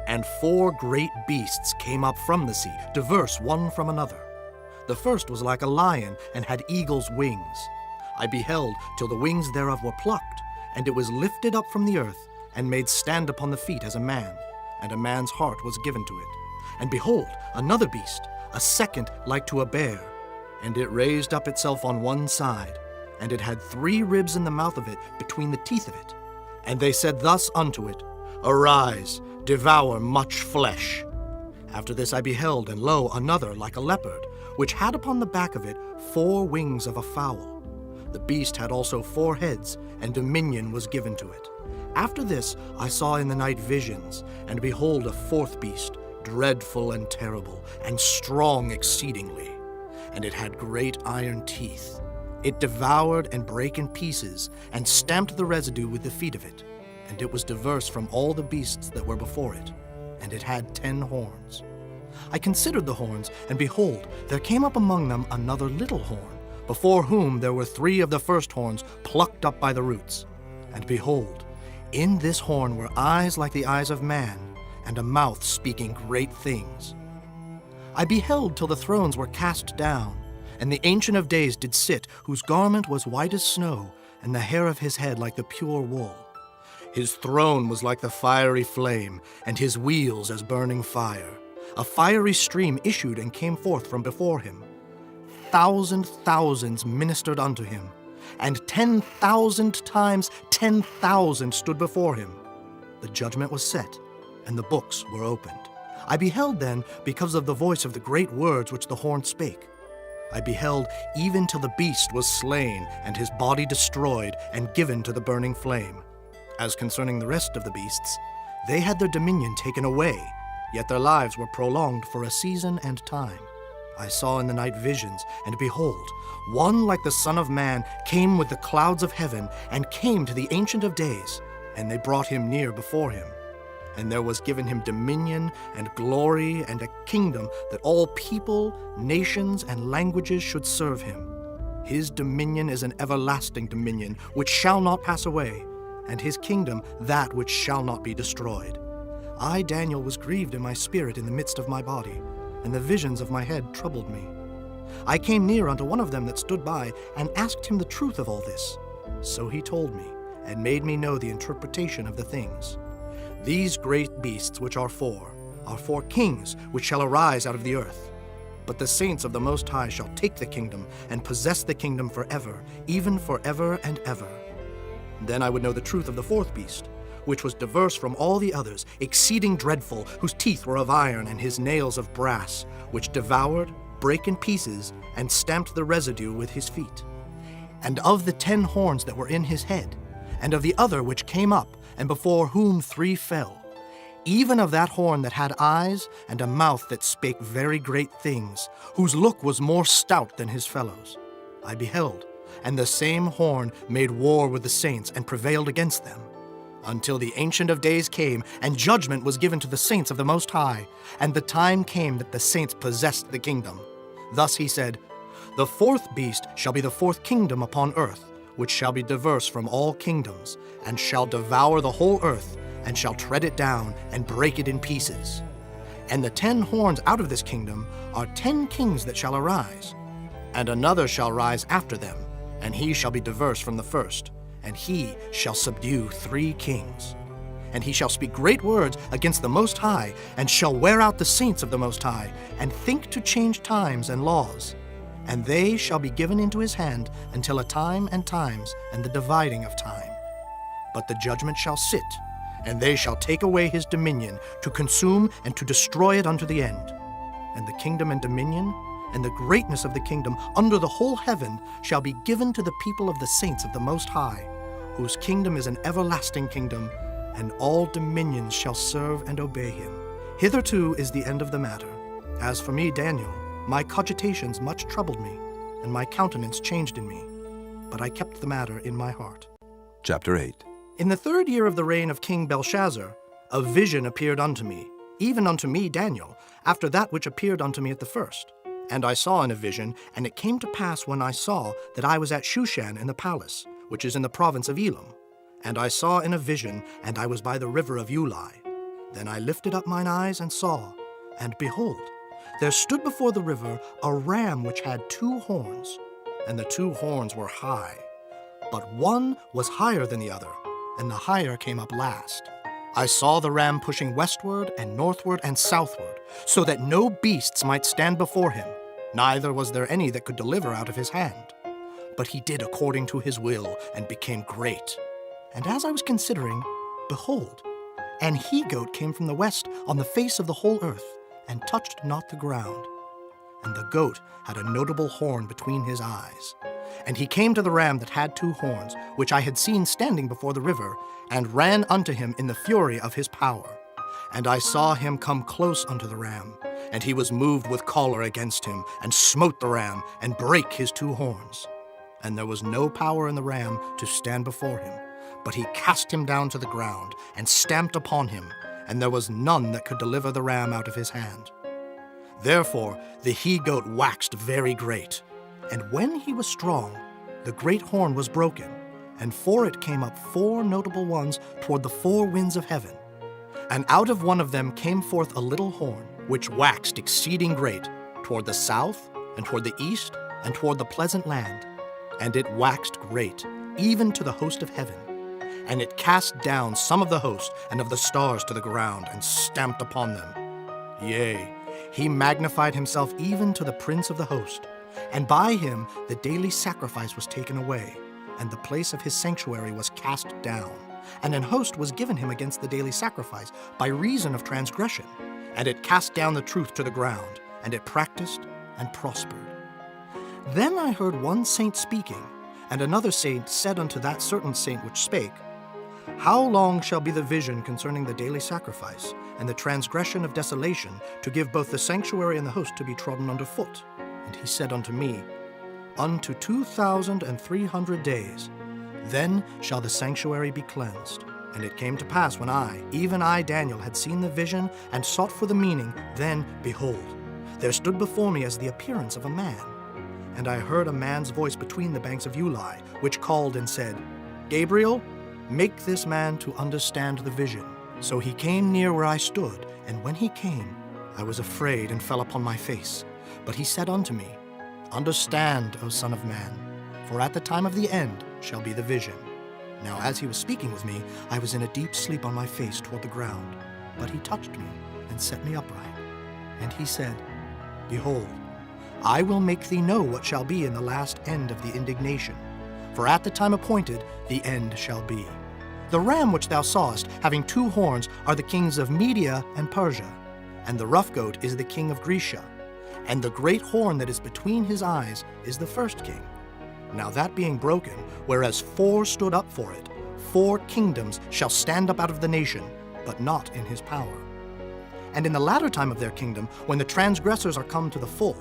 and four great beasts came up from the sea, diverse one from another. The first was like a lion, and had eagle's wings. I beheld till the wings thereof were plucked, and it was lifted up from the earth, and made stand upon the feet as a man, and a man's heart was given to it. And behold, another beast, a second like to a bear, and it raised up itself on one side, and it had 3 ribs in the mouth of it between the teeth of it. And they said thus unto it, Arise, devour much flesh. After this I beheld, and lo, another like a leopard, which had upon the back of it 4 wings of a fowl. The beast had also 4 heads, and dominion was given to it. After this I saw in the night visions, and behold, a 4th beast, dreadful and terrible, and strong exceedingly. And it had great iron teeth. It devoured and brake in pieces, and stamped the residue with the feet of it. And it was diverse from all the beasts that were before it. And it had 10 horns. I considered the horns, and behold, there came up among them another little horn, before whom there were 3 of the first horns plucked up by the roots. And behold, in this horn were eyes like the eyes of man, and a mouth speaking great things. I beheld till the thrones were cast down, and the Ancient of Days did sit, whose garment was white as snow, and the hair of his head like the pure wool. His throne was like the fiery flame, and his wheels as burning fire. A fiery stream issued and came forth from before him. Thousands ministered unto him, and 10,000 times 10,000 stood before him. The judgment was set, and the books were opened. I beheld then, because of the voice of the great words which the horn spake. I beheld even till the beast was slain, and his body destroyed, and given to the burning flame. As concerning the rest of the beasts, they had their dominion taken away, yet their lives were prolonged for a season and time. I saw in the night visions, and behold, one like the Son of Man came with the clouds of heaven, and came to the Ancient of Days, and they brought him near before him. And there was given him dominion and glory and a kingdom, that all people, nations, and languages should serve him. His dominion is an everlasting dominion, which shall not pass away, and his kingdom that which shall not be destroyed. I, Daniel, was grieved in my spirit in the midst of my body, and the visions of my head troubled me. I came near unto one of them that stood by, and asked him the truth of all this. So he told me, and made me know the interpretation of the things. These great beasts which are 4 kings which shall arise out of the earth. But the saints of the Most High shall take the kingdom, and possess the kingdom forever, even forever and ever. Then I would know the truth of the 4th beast, which was diverse from all the others, exceeding dreadful, whose teeth were of iron, and his nails of brass, which devoured, brake in pieces, and stamped the residue with his feet. And of the 10 horns that were in his head, and of the other which came up, and before whom 3 fell, even of that horn that had eyes, and a mouth that spake very great things, whose look was more stout than his fellows. I beheld, and the same horn made war with the saints, and prevailed against them, until the Ancient of Days came, and judgment was given to the saints of the Most High, and the time came that the saints possessed the kingdom. Thus he said, The 4th beast shall be the 4th kingdom upon earth, which shall be diverse from all kingdoms, and shall devour the whole earth, and shall tread it down, and break it in pieces. And the 10 horns out of this kingdom are 10 kings that shall arise. And another shall rise after them, and he shall be diverse from the first, and he shall subdue 3 kings. And he shall speak great words against the Most High, and shall wear out the saints of the Most High, and think to change times and laws. And they shall be given into his hand until a time and times, and the dividing of time. But the judgment shall sit, and they shall take away his dominion, to consume and to destroy it unto the end. And the kingdom and dominion, and the greatness of the kingdom under the whole heaven shall be given to the people of the saints of the Most High, whose kingdom is an everlasting kingdom, and all dominions shall serve and obey him. Hitherto is the end of the matter. As for me, Daniel, my cogitations much troubled me, and my countenance changed in me. But I kept the matter in my heart. Chapter 8. In the 3rd year of the reign of King Belshazzar, a vision appeared unto me, even unto me, Daniel, after that which appeared unto me at the first. And I saw in a vision, and it came to pass when I saw that I was at Shushan in the palace, which is in the province of Elam. And I saw in a vision, and I was by the river of Ulai. Then I lifted up mine eyes and saw, and behold, there stood before the river a ram which had 2 horns, and the 2 horns were high. But one was higher than the other, and the higher came up last. I saw the ram pushing westward and northward and southward, so that no beasts might stand before him, neither was there any that could deliver out of his hand. But he did according to his will, and became great. And as I was considering, behold, an he-goat came from the west on the face of the whole earth, and touched not the ground. And the goat had a notable horn between his eyes. And he came to the ram that had 2 horns, which I had seen standing before the river, and ran unto him in the fury of his power. And I saw him come close unto the ram, and he was moved with choler against him, and smote the ram, and brake his 2 horns. And there was no power in the ram to stand before him, but he cast him down to the ground, and stamped upon him, and there was none that could deliver the ram out of his hand. Therefore the he-goat waxed very great, and when he was strong, the great horn was broken, and for it came up 4 notable ones toward the 4 winds of heaven. And out of one of them came forth a little horn, which waxed exceeding great, toward the south, and toward the east, and toward the pleasant land. And it waxed great, even to the host of heaven. And it cast down some of the host and of the stars to the ground, and stamped upon them. Yea, he magnified himself even to the prince of the host. And by him the daily sacrifice was taken away, and the place of his sanctuary was cast down. And an host was given him against the daily sacrifice by reason of transgression. And it cast down the truth to the ground, and it practiced and prospered. Then I heard one saint speaking, and another saint said unto that certain saint which spake, How long shall be the vision concerning the daily sacrifice, and the transgression of desolation, to give both the sanctuary and the host to be trodden under foot? And he said unto me, Unto 2,300 days. Then shall the sanctuary be cleansed. And it came to pass when I, even I, Daniel, had seen the vision, and sought for the meaning, then, behold, there stood before me as the appearance of a man. And I heard a man's voice between the banks of Ulai, which called and said, Gabriel, make this man to understand the vision. So he came near where I stood, and when he came, I was afraid and fell upon my face. But he said unto me, Understand, O Son of Man, for at the time of the end shall be the vision. Now as he was speaking with me, I was in a deep sleep on my face toward the ground. But he touched me and set me upright. And he said, Behold, I will make thee know what shall be in the last end of the indignation. For at the time appointed the end shall be. The ram which thou sawest, having 2 horns, are the kings of Media and Persia, and the rough goat is the king of Grecia. And the great horn that is between his eyes is the first king. Now that being broken, whereas 4 stood up for it, 4 kingdoms shall stand up out of the nation, but not in his power. And in the latter time of their kingdom, when the transgressors are come to the full,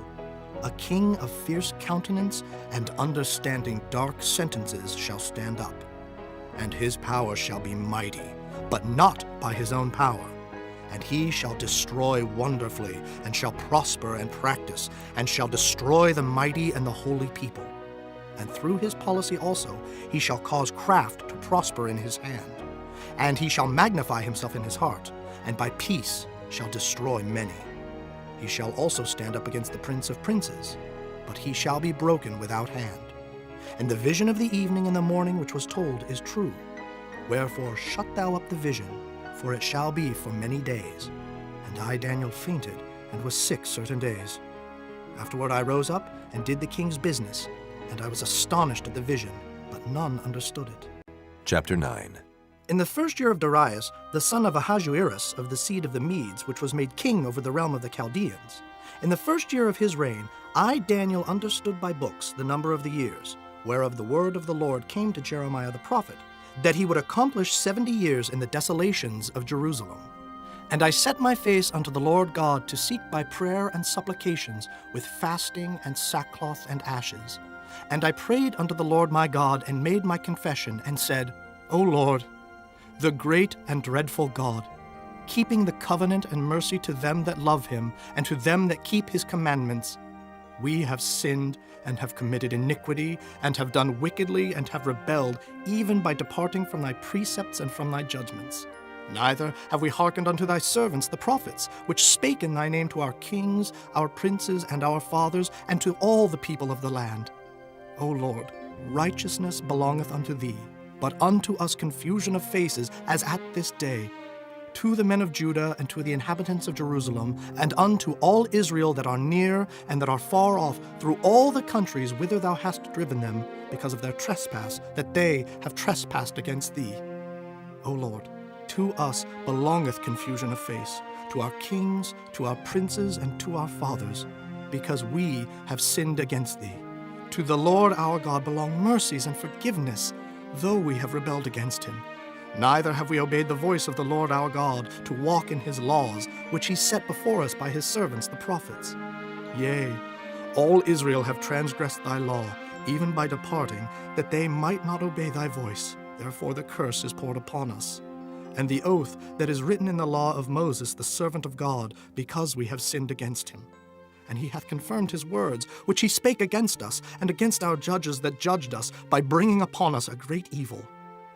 a king of fierce countenance and understanding dark sentences shall stand up. And his power shall be mighty, but not by his own power. And he shall destroy wonderfully, and shall prosper and practice, and shall destroy the mighty and the holy people. And through his policy also he shall cause craft to prosper in his hand. And he shall magnify himself in his heart, and by peace shall destroy many. He shall also stand up against the prince of princes, but he shall be broken without hand. And the vision of the evening and the morning which was told is true. Wherefore shut thou up the vision, for it shall be for many days. And I, Daniel, fainted, and was sick certain days. Afterward I rose up, and did the king's business, and I was astonished at the vision, but none understood it. Chapter 9. In the first year of Darius, the son of Ahasuerus of the seed of the Medes, which was made king over the realm of the Chaldeans, in the first year of his reign, I, Daniel, understood by books the number of the years, whereof the word of the Lord came to Jeremiah the prophet, that he would accomplish 70 years in the desolations of Jerusalem. And I set my face unto the Lord God to seek by prayer and supplications with fasting and sackcloth and ashes. And I prayed unto the Lord my God, and made my confession, and said, O Lord, the great and dreadful God, keeping the covenant and mercy to them that love him, and to them that keep his commandments, We have sinned and have committed iniquity, and have done wickedly, and have rebelled, even by departing from thy precepts and from thy judgments. Neither have we hearkened unto thy servants the prophets, which spake in thy name to our kings, our princes, and our fathers, and to all the people of the land. O Lord, righteousness belongeth unto thee, but unto us confusion of faces, as at this day. To the men of Judah, and to the inhabitants of Jerusalem, and unto all Israel that are near and that are far off, through all the countries whither thou hast driven them, because of their trespass, that they have trespassed against thee. O Lord, to us belongeth confusion of face, to our kings, to our princes, and to our fathers, because we have sinned against thee. To the Lord our God belong mercies and forgiveness, though we have rebelled against him. Neither have we obeyed the voice of the Lord our God, to walk in his laws, which he set before us by his servants the prophets. Yea, all Israel have transgressed thy law, even by departing, that they might not obey thy voice. Therefore the curse is poured upon us. And the oath that is written in the law of Moses, the servant of God, because we have sinned against him. And he hath confirmed his words, which he spake against us, and against our judges that judged us, by bringing upon us a great evil.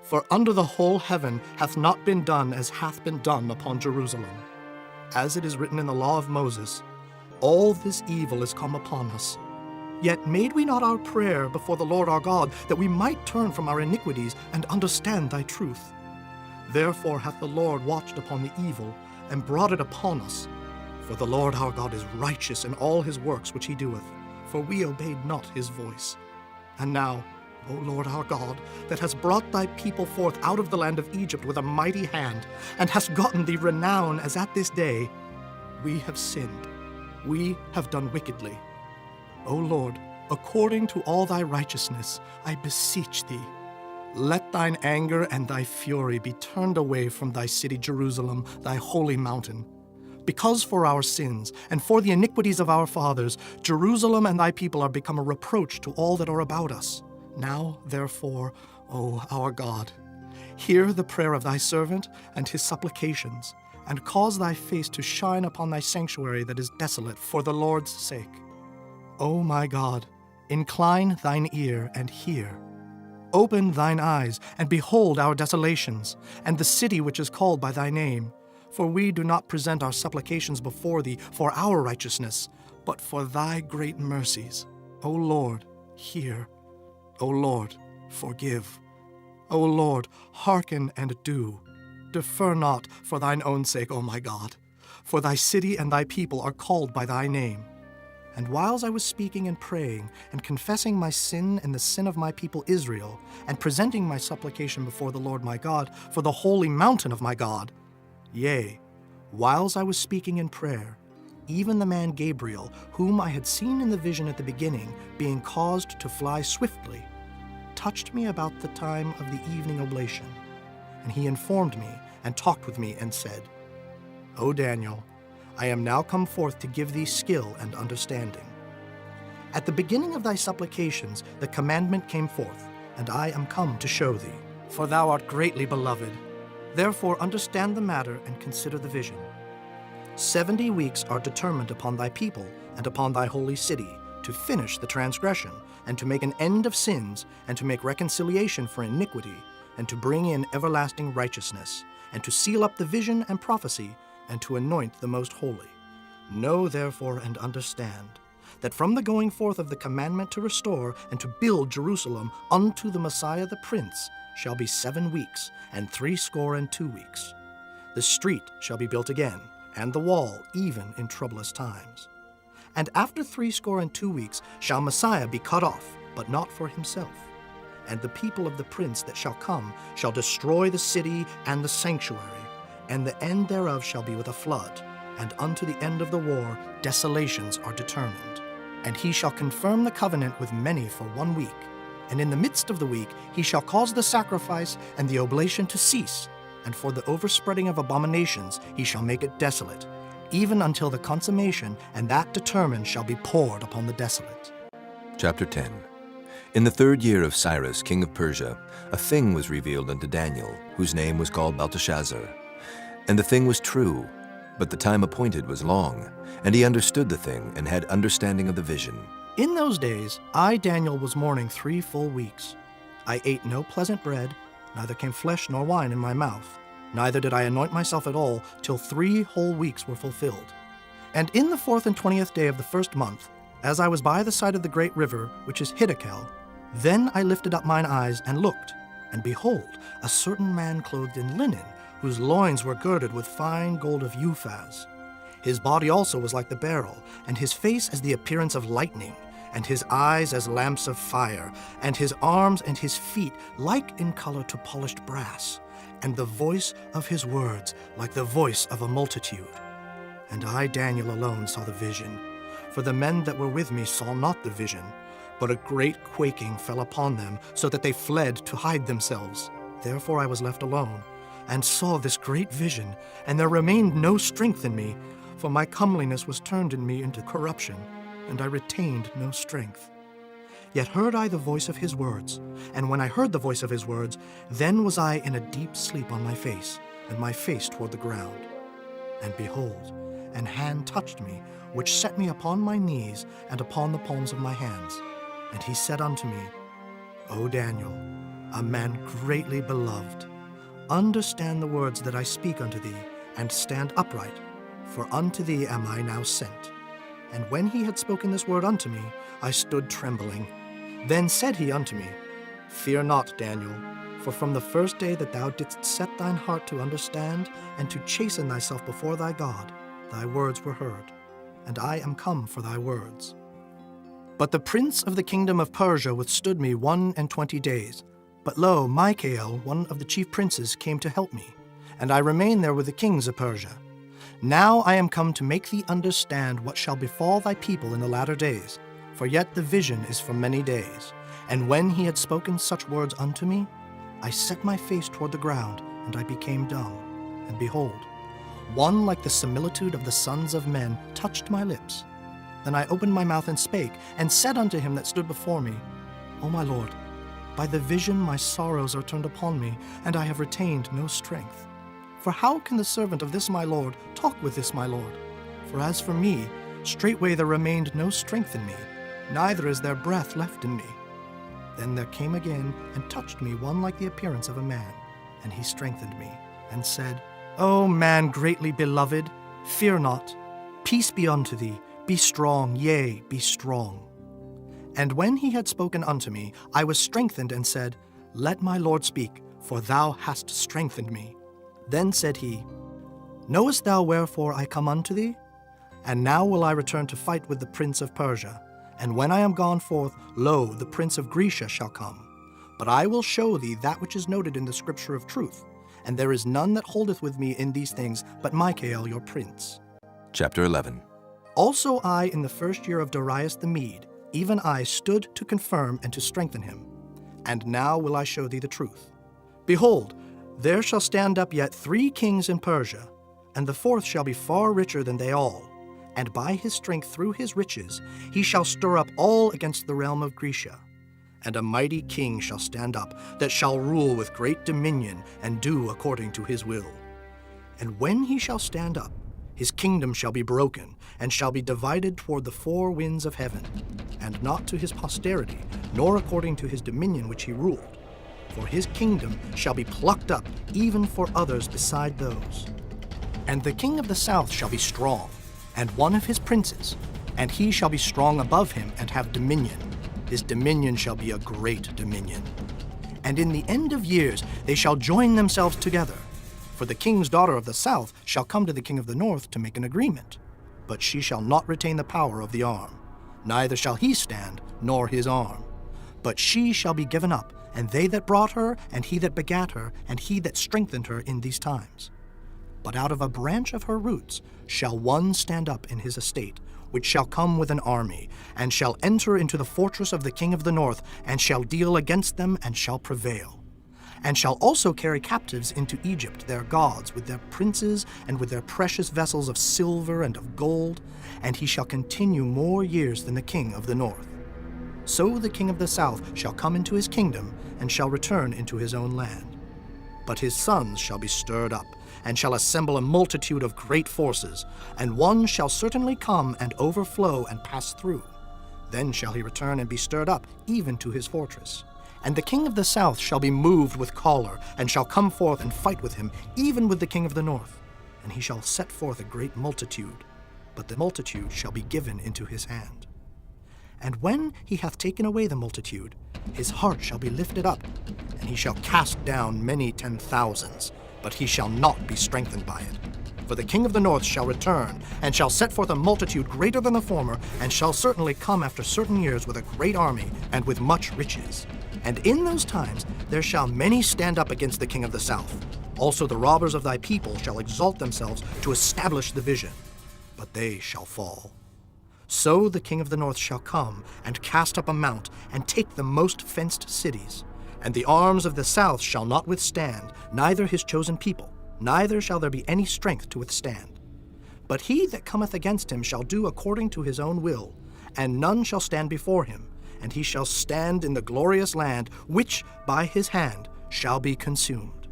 For under the whole heaven hath not been done as hath been done upon Jerusalem. As it is written in the law of Moses, all this evil is come upon us. Yet made we not our prayer before the Lord our God, that we might turn from our iniquities and understand thy truth. Therefore hath the Lord watched upon the evil, and brought it upon us. For the Lord our God is righteous in all his works which he doeth, for we obeyed not his voice. And now, O Lord our God, that hast brought thy people forth out of the land of Egypt with a mighty hand, and hast gotten thee renown as at this day, we have sinned, we have done wickedly. O Lord, according to all thy righteousness, I beseech thee, let thine anger and thy fury be turned away from thy city Jerusalem, thy holy mountain. Because for our sins and for the iniquities of our fathers, Jerusalem and thy people are become a reproach to all that are about us. Now, therefore, O our God, hear the prayer of thy servant and his supplications, and cause thy face to shine upon thy sanctuary that is desolate for the Lord's sake. O my God, incline thine ear and hear. Open thine eyes and behold our desolations, and the city which is called by thy name. For we do not present our supplications before thee for our righteousness, but for thy great mercies. O Lord, hear. O Lord, forgive. O Lord, hearken and do. Defer not for thine own sake, O my God. For thy city and thy people are called by thy name. And whiles I was speaking and praying, and confessing my sin and the sin of my people Israel, and presenting my supplication before the Lord my God for the holy mountain of my God, yea, whiles I was speaking in prayer, even the man Gabriel, whom I had seen in the vision at the beginning, being caused to fly swiftly, touched me about the time of the evening oblation. And he informed me, and talked with me, and said, O Daniel, I am now come forth to give thee skill and understanding. At the beginning of thy supplications the commandment came forth, and I am come to show thee. For thou art greatly beloved. Therefore understand the matter and consider the vision. 70 weeks are determined upon thy people and upon thy holy city, to finish the transgression, and to make an end of sins, and to make reconciliation for iniquity, and to bring in everlasting righteousness, and to seal up the vision and prophecy, and to anoint the most holy. Know therefore and understand, that from the going forth of the commandment to restore and to build Jerusalem unto the Messiah the Prince shall be 7 weeks, and 62 weeks. The street shall be built again, and the wall even in troublous times. And after 62 weeks shall Messiah be cut off, but not for himself. And the people of the prince that shall come shall destroy the city and the sanctuary, and the end thereof shall be with a flood, and unto the end of the war desolations are determined. And he shall confirm the covenant with many for 1 week, and in the midst of the week he shall cause the sacrifice and the oblation to cease, and for the overspreading of abominations he shall make it desolate, even until the consummation, and that determined shall be poured upon the desolate. Chapter 10. In the 3rd year of Cyrus, king of Persia, a thing was revealed unto Daniel, whose name was called Belteshazzar. And the thing was true, But the time appointed was long, and he understood the thing and had understanding of the vision. In those days, I, Daniel, was mourning 3 full weeks. I ate no pleasant bread, neither came flesh nor wine in my mouth, neither did I anoint myself at all, till 3 whole weeks were fulfilled. And in the 4th and 20th day of the 1st month, as I was by the side of the great river, which is Hiddekel, then I lifted up mine eyes and looked, and behold, a certain man clothed in linen, whose loins were girded with fine gold of Uphaz. His body also was like the beryl, and his face as the appearance of lightning, and his eyes as lamps of fire, and his arms and his feet like in color to polished brass, and the voice of his words like the voice of a multitude. And I, Daniel, alone saw the vision, for the men that were with me saw not the vision, but a great quaking fell upon them, so that they fled to hide themselves. Therefore I was left alone, and saw this great vision, and there remained no strength in me, for my comeliness was turned in me into corruption, and I retained no strength. Yet heard I the voice of his words, and when I heard the voice of his words, then was I in a deep sleep on my face, and my face toward the ground. And behold, an hand touched me, which set me upon my knees and upon the palms of my hands. And he said unto me, O Daniel, a man greatly beloved, understand the words that I speak unto thee, and stand upright, for unto thee am I now sent. And when he had spoken this word unto me, I stood trembling. Then said he unto me, Fear not, Daniel, for from the first day that thou didst set thine heart to understand and to chasten thyself before thy God, thy words were heard, and I am come for thy words. But the prince of the kingdom of Persia withstood me 21 days. But lo, Michael, one of the chief princes, came to help me, and I remained there with the kings of Persia. Now I am come to make thee understand what shall befall thy people in the latter days, for yet the vision is for many days. And when he had spoken such words unto me, I set my face toward the ground, and I became dumb. And behold, one like the similitude of the sons of men touched my lips. Then I opened my mouth and spake, and said unto him that stood before me, O my Lord, by the vision my sorrows are turned upon me, and I have retained no strength. For how can the servant of this my Lord talk with this my Lord? For as for me, straightway there remained no strength in me, neither is there breath left in me. Then there came again and touched me one like the appearance of a man, and he strengthened me, and said, O man greatly beloved, fear not. Peace be unto thee, be strong, yea, be strong. And when he had spoken unto me, I was strengthened, and said, Let my Lord speak, for thou hast strengthened me. Then said he, Knowest thou wherefore I come unto thee? And now will I return to fight with the prince of Persia. And when I am gone forth, lo, the prince of Grecia shall come. But I will show thee that which is noted in the scripture of truth, and there is none that holdeth with me in these things but Michael your prince. Chapter 11. Also I, in the first year of Darius the Mede, even I stood to confirm and to strengthen him. And now will I show thee the truth. Behold, there shall stand up yet 3 kings in Persia, and the 4th shall be far richer than they all. And by his strength through his riches he shall stir up all against the realm of Grecia. And a mighty king shall stand up, that shall rule with great dominion, and do according to his will. And when he shall stand up, his kingdom shall be broken, and shall be divided toward the 4 winds of heaven, and not to his posterity, nor according to his dominion which he ruled. For his kingdom shall be plucked up, even for others beside those. And the king of the south shall be strong, and one of his princes, and he shall be strong above him, and have dominion. His dominion shall be a great dominion. And in the end of years they shall join themselves together. For the king's daughter of the south shall come to the king of the north to make an agreement. But she shall not retain the power of the arm, neither shall he stand, nor his arm. But she shall be given up, and they that brought her, and he that begat her, and he that strengthened her in these times. But out of a branch of her roots shall one stand up in his estate, which shall come with an army, and shall enter into the fortress of the king of the north, and shall deal against them, and shall prevail. And shall also carry captives into Egypt their gods, with their princes, and with their precious vessels of silver and of gold, and he shall continue more years than the king of the north. So the king of the south shall come into his kingdom, and shall return into his own land. But his sons shall be stirred up, and shall assemble a multitude of great forces, and one shall certainly come and overflow and pass through. Then shall he return and be stirred up, even to his fortress. And the king of the south shall be moved with choler, and shall come forth and fight with him, even with the king of the north. And he shall set forth a great multitude, but the multitude shall be given into his hand. And when he hath taken away the multitude, his heart shall be lifted up, and he shall cast down many 10,000s, but he shall not be strengthened by it. For the king of the north shall return, and shall set forth a multitude greater than the former, and shall certainly come after certain years with a great army, and with much riches. And in those times there shall many stand up against the king of the south. Also the robbers of thy people shall exalt themselves to establish the vision, but they shall fall. So the king of the north shall come, and cast up a mount, and take the most fenced cities. And the arms of the south shall not withstand, neither his chosen people, neither shall there be any strength to withstand. But he that cometh against him shall do according to his own will, and none shall stand before him, and he shall stand in the glorious land, which by his hand shall be consumed.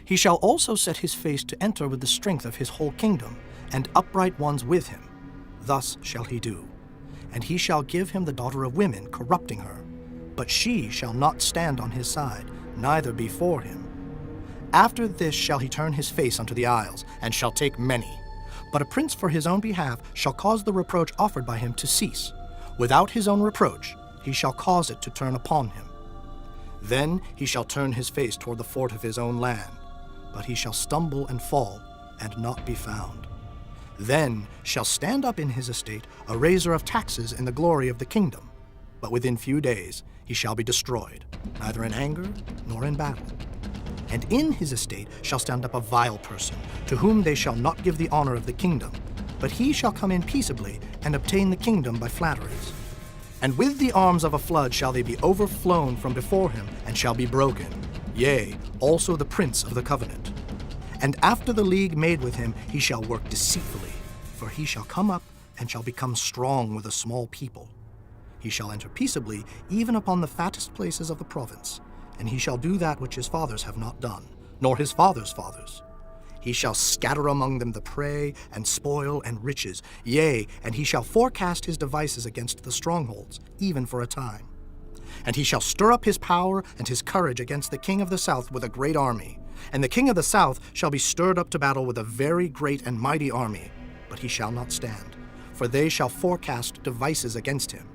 He shall also set his face to enter with the strength of his whole kingdom, and upright ones with him. Thus shall he do. And he shall give him the daughter of women, corrupting her. But she shall not stand on his side, neither before him. After this shall he turn his face unto the isles, and shall take many. But a prince for his own behalf shall cause the reproach offered by him to cease. Without his own reproach he shall cause it to turn upon him. Then he shall turn his face toward the fort of his own land, but he shall stumble and fall, and not be found. Then shall stand up in his estate a raiser of taxes in the glory of the kingdom, but within few days he shall be destroyed, neither in anger nor in battle. And in his estate shall stand up a vile person, to whom they shall not give the honor of the kingdom, but he shall come in peaceably and obtain the kingdom by flatteries. And with the arms of a flood shall they be overflown from before him, and shall be broken, yea, also the prince of the covenant. And after the league made with him, he shall work deceitfully, for he shall come up and shall become strong with a small people. He shall enter peaceably, even upon the fattest places of the province, and he shall do that which his fathers have not done, nor his fathers' fathers. He shall scatter among them the prey, and spoil, and riches, yea, and he shall forecast his devices against the strongholds, even for a time. And he shall stir up his power and his courage against the king of the south with a great army. And the king of the south shall be stirred up to battle with a very great and mighty army, but he shall not stand, for they shall forecast devices against him.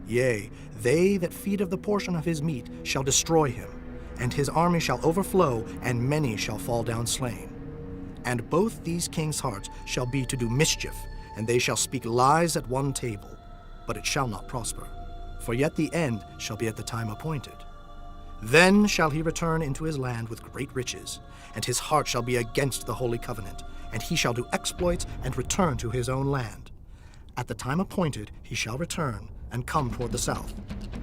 Yea, they that feed of the portion of his meat shall destroy him, and his army shall overflow, and many shall fall down slain. And both these kings' hearts shall be to do mischief, and they shall speak lies at one table, but it shall not prosper, for yet the end shall be at the time appointed. Then shall he return into his land with great riches, and his heart shall be against the holy covenant, and he shall do exploits and return to his own land. At the time appointed he shall return and come toward the south,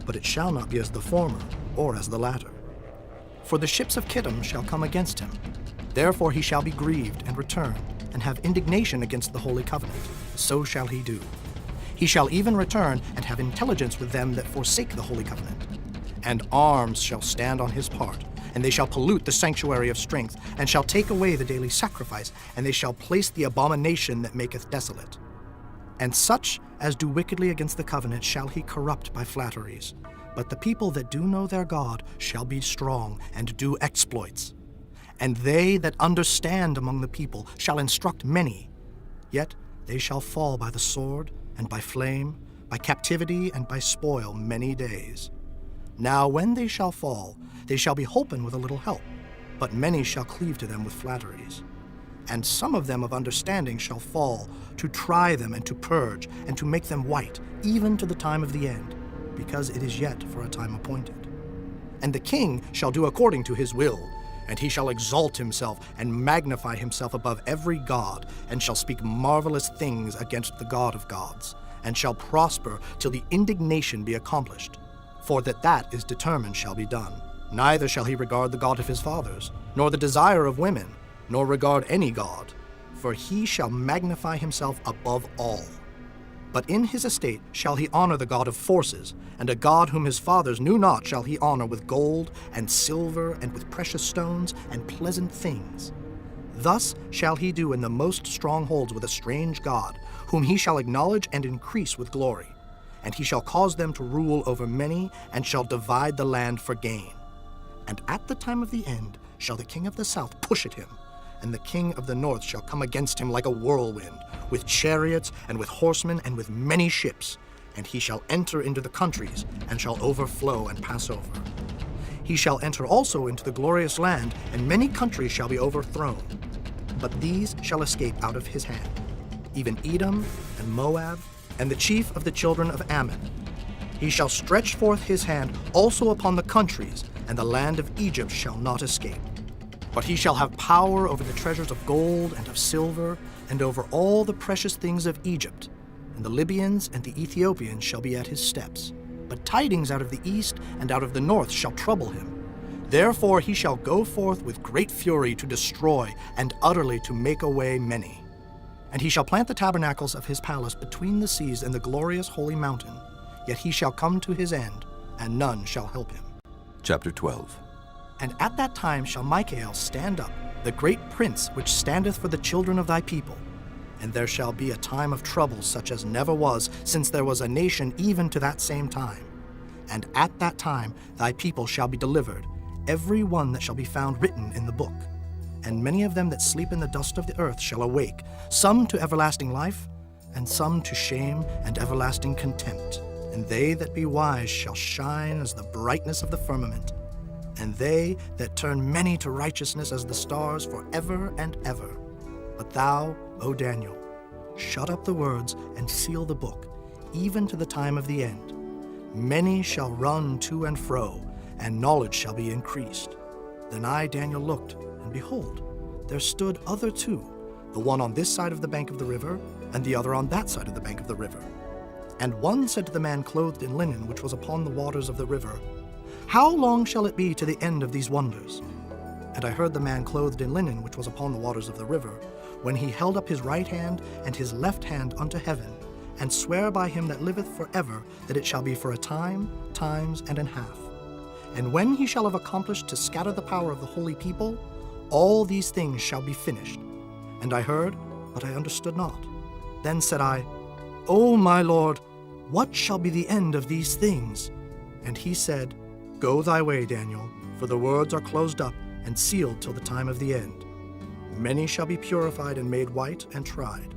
but it shall not be as the former or as the latter. For the ships of Kittim shall come against him. Therefore he shall be grieved and return, and have indignation against the holy covenant. So shall he do. He shall even return and have intelligence with them that forsake the holy covenant. And arms shall stand on his part, and they shall pollute the sanctuary of strength, and shall take away the daily sacrifice, and they shall place the abomination that maketh desolate. And such as do wickedly against the covenant shall he corrupt by flatteries. But the people that do know their God shall be strong, and do exploits. And they that understand among the people shall instruct many. Yet they shall fall by the sword, and by flame, by captivity, and by spoil many days. Now when they shall fall, they shall be holpen with a little help, but many shall cleave to them with flatteries. And some of them of understanding shall fall, to try them and to purge, and to make them white, even to the time of the end, because it is yet for a time appointed. And the king shall do according to his will, and he shall exalt himself and magnify himself above every god, and shall speak marvelous things against the God of gods, and shall prosper till the indignation be accomplished. For that is determined shall be done. Neither shall he regard the God of his fathers, nor the desire of women, nor regard any god, for he shall magnify himself above all. But in his estate shall he honor the God of forces, and a God whom his fathers knew not shall he honor with gold and silver and with precious stones and pleasant things. Thus shall he do in the most strongholds with a strange God, whom he shall acknowledge and increase with glory. And he shall cause them to rule over many, and shall divide the land for gain. And at the time of the end shall the king of the south push at him, and the king of the north shall come against him like a whirlwind, with chariots and with horsemen and with many ships. And he shall enter into the countries, and shall overflow and pass over. He shall enter also into the glorious land, and many countries shall be overthrown. But these shall escape out of his hand, even Edom and Moab, and the chief of the children of Ammon. He shall stretch forth his hand also upon the countries, and the land of Egypt shall not escape. But he shall have power over the treasures of gold and of silver, and over all the precious things of Egypt. And the Libyans and the Ethiopians shall be at his steps. But tidings out of the east and out of the north shall trouble him. Therefore he shall go forth with great fury to destroy, and utterly to make away many. And he shall plant the tabernacles of his palace between the seas and the glorious holy mountain. Yet he shall come to his end, and none shall help him. Chapter 12. And at that time shall Michael stand up, the great prince which standeth for the children of thy people. And there shall be a time of trouble such as never was, since there was a nation even to that same time. And at that time thy people shall be delivered, every one that shall be found written in the book. And many of them that sleep in the dust of the earth shall awake, some to everlasting life, and some to shame and everlasting contempt. And they that be wise shall shine as the brightness of the firmament, and they that turn many to righteousness as the stars forever and ever. But thou, O Daniel, shut up the words and seal the book, even to the time of the end. Many shall run to and fro, and knowledge shall be increased. Then I, Daniel, looked, and behold, there stood other two, the one on this side of the bank of the river, and the other on that side of the bank of the river. And one said to the man clothed in linen, which was upon the waters of the river, How long shall it be to the end of these wonders? And I heard the man clothed in linen, which was upon the waters of the river, when he held up his right hand and his left hand unto heaven, and swear by him that liveth forever, that it shall be for a time, times, and an half. And when he shall have accomplished to scatter the power of the holy people, all these things shall be finished. And I heard, but I understood not. Then said I, O my Lord, what shall be the end of these things? And he said, Go thy way, Daniel, for the words are closed up and sealed till the time of the end. Many shall be purified and made white and tried.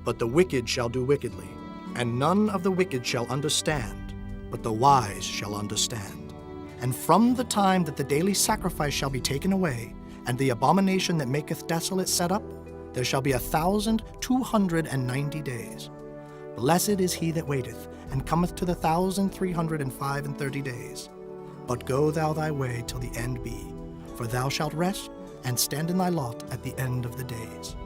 But the wicked shall do wickedly, and none of the wicked shall understand, but the wise shall understand. And from the time that the daily sacrifice shall be taken away, and the abomination that maketh desolate set up, there shall be 1,290 days. Blessed is he that waiteth, and cometh to the 1,335 days. But go thou thy way till the end be, for thou shalt rest, and stand in thy lot at the end of the days.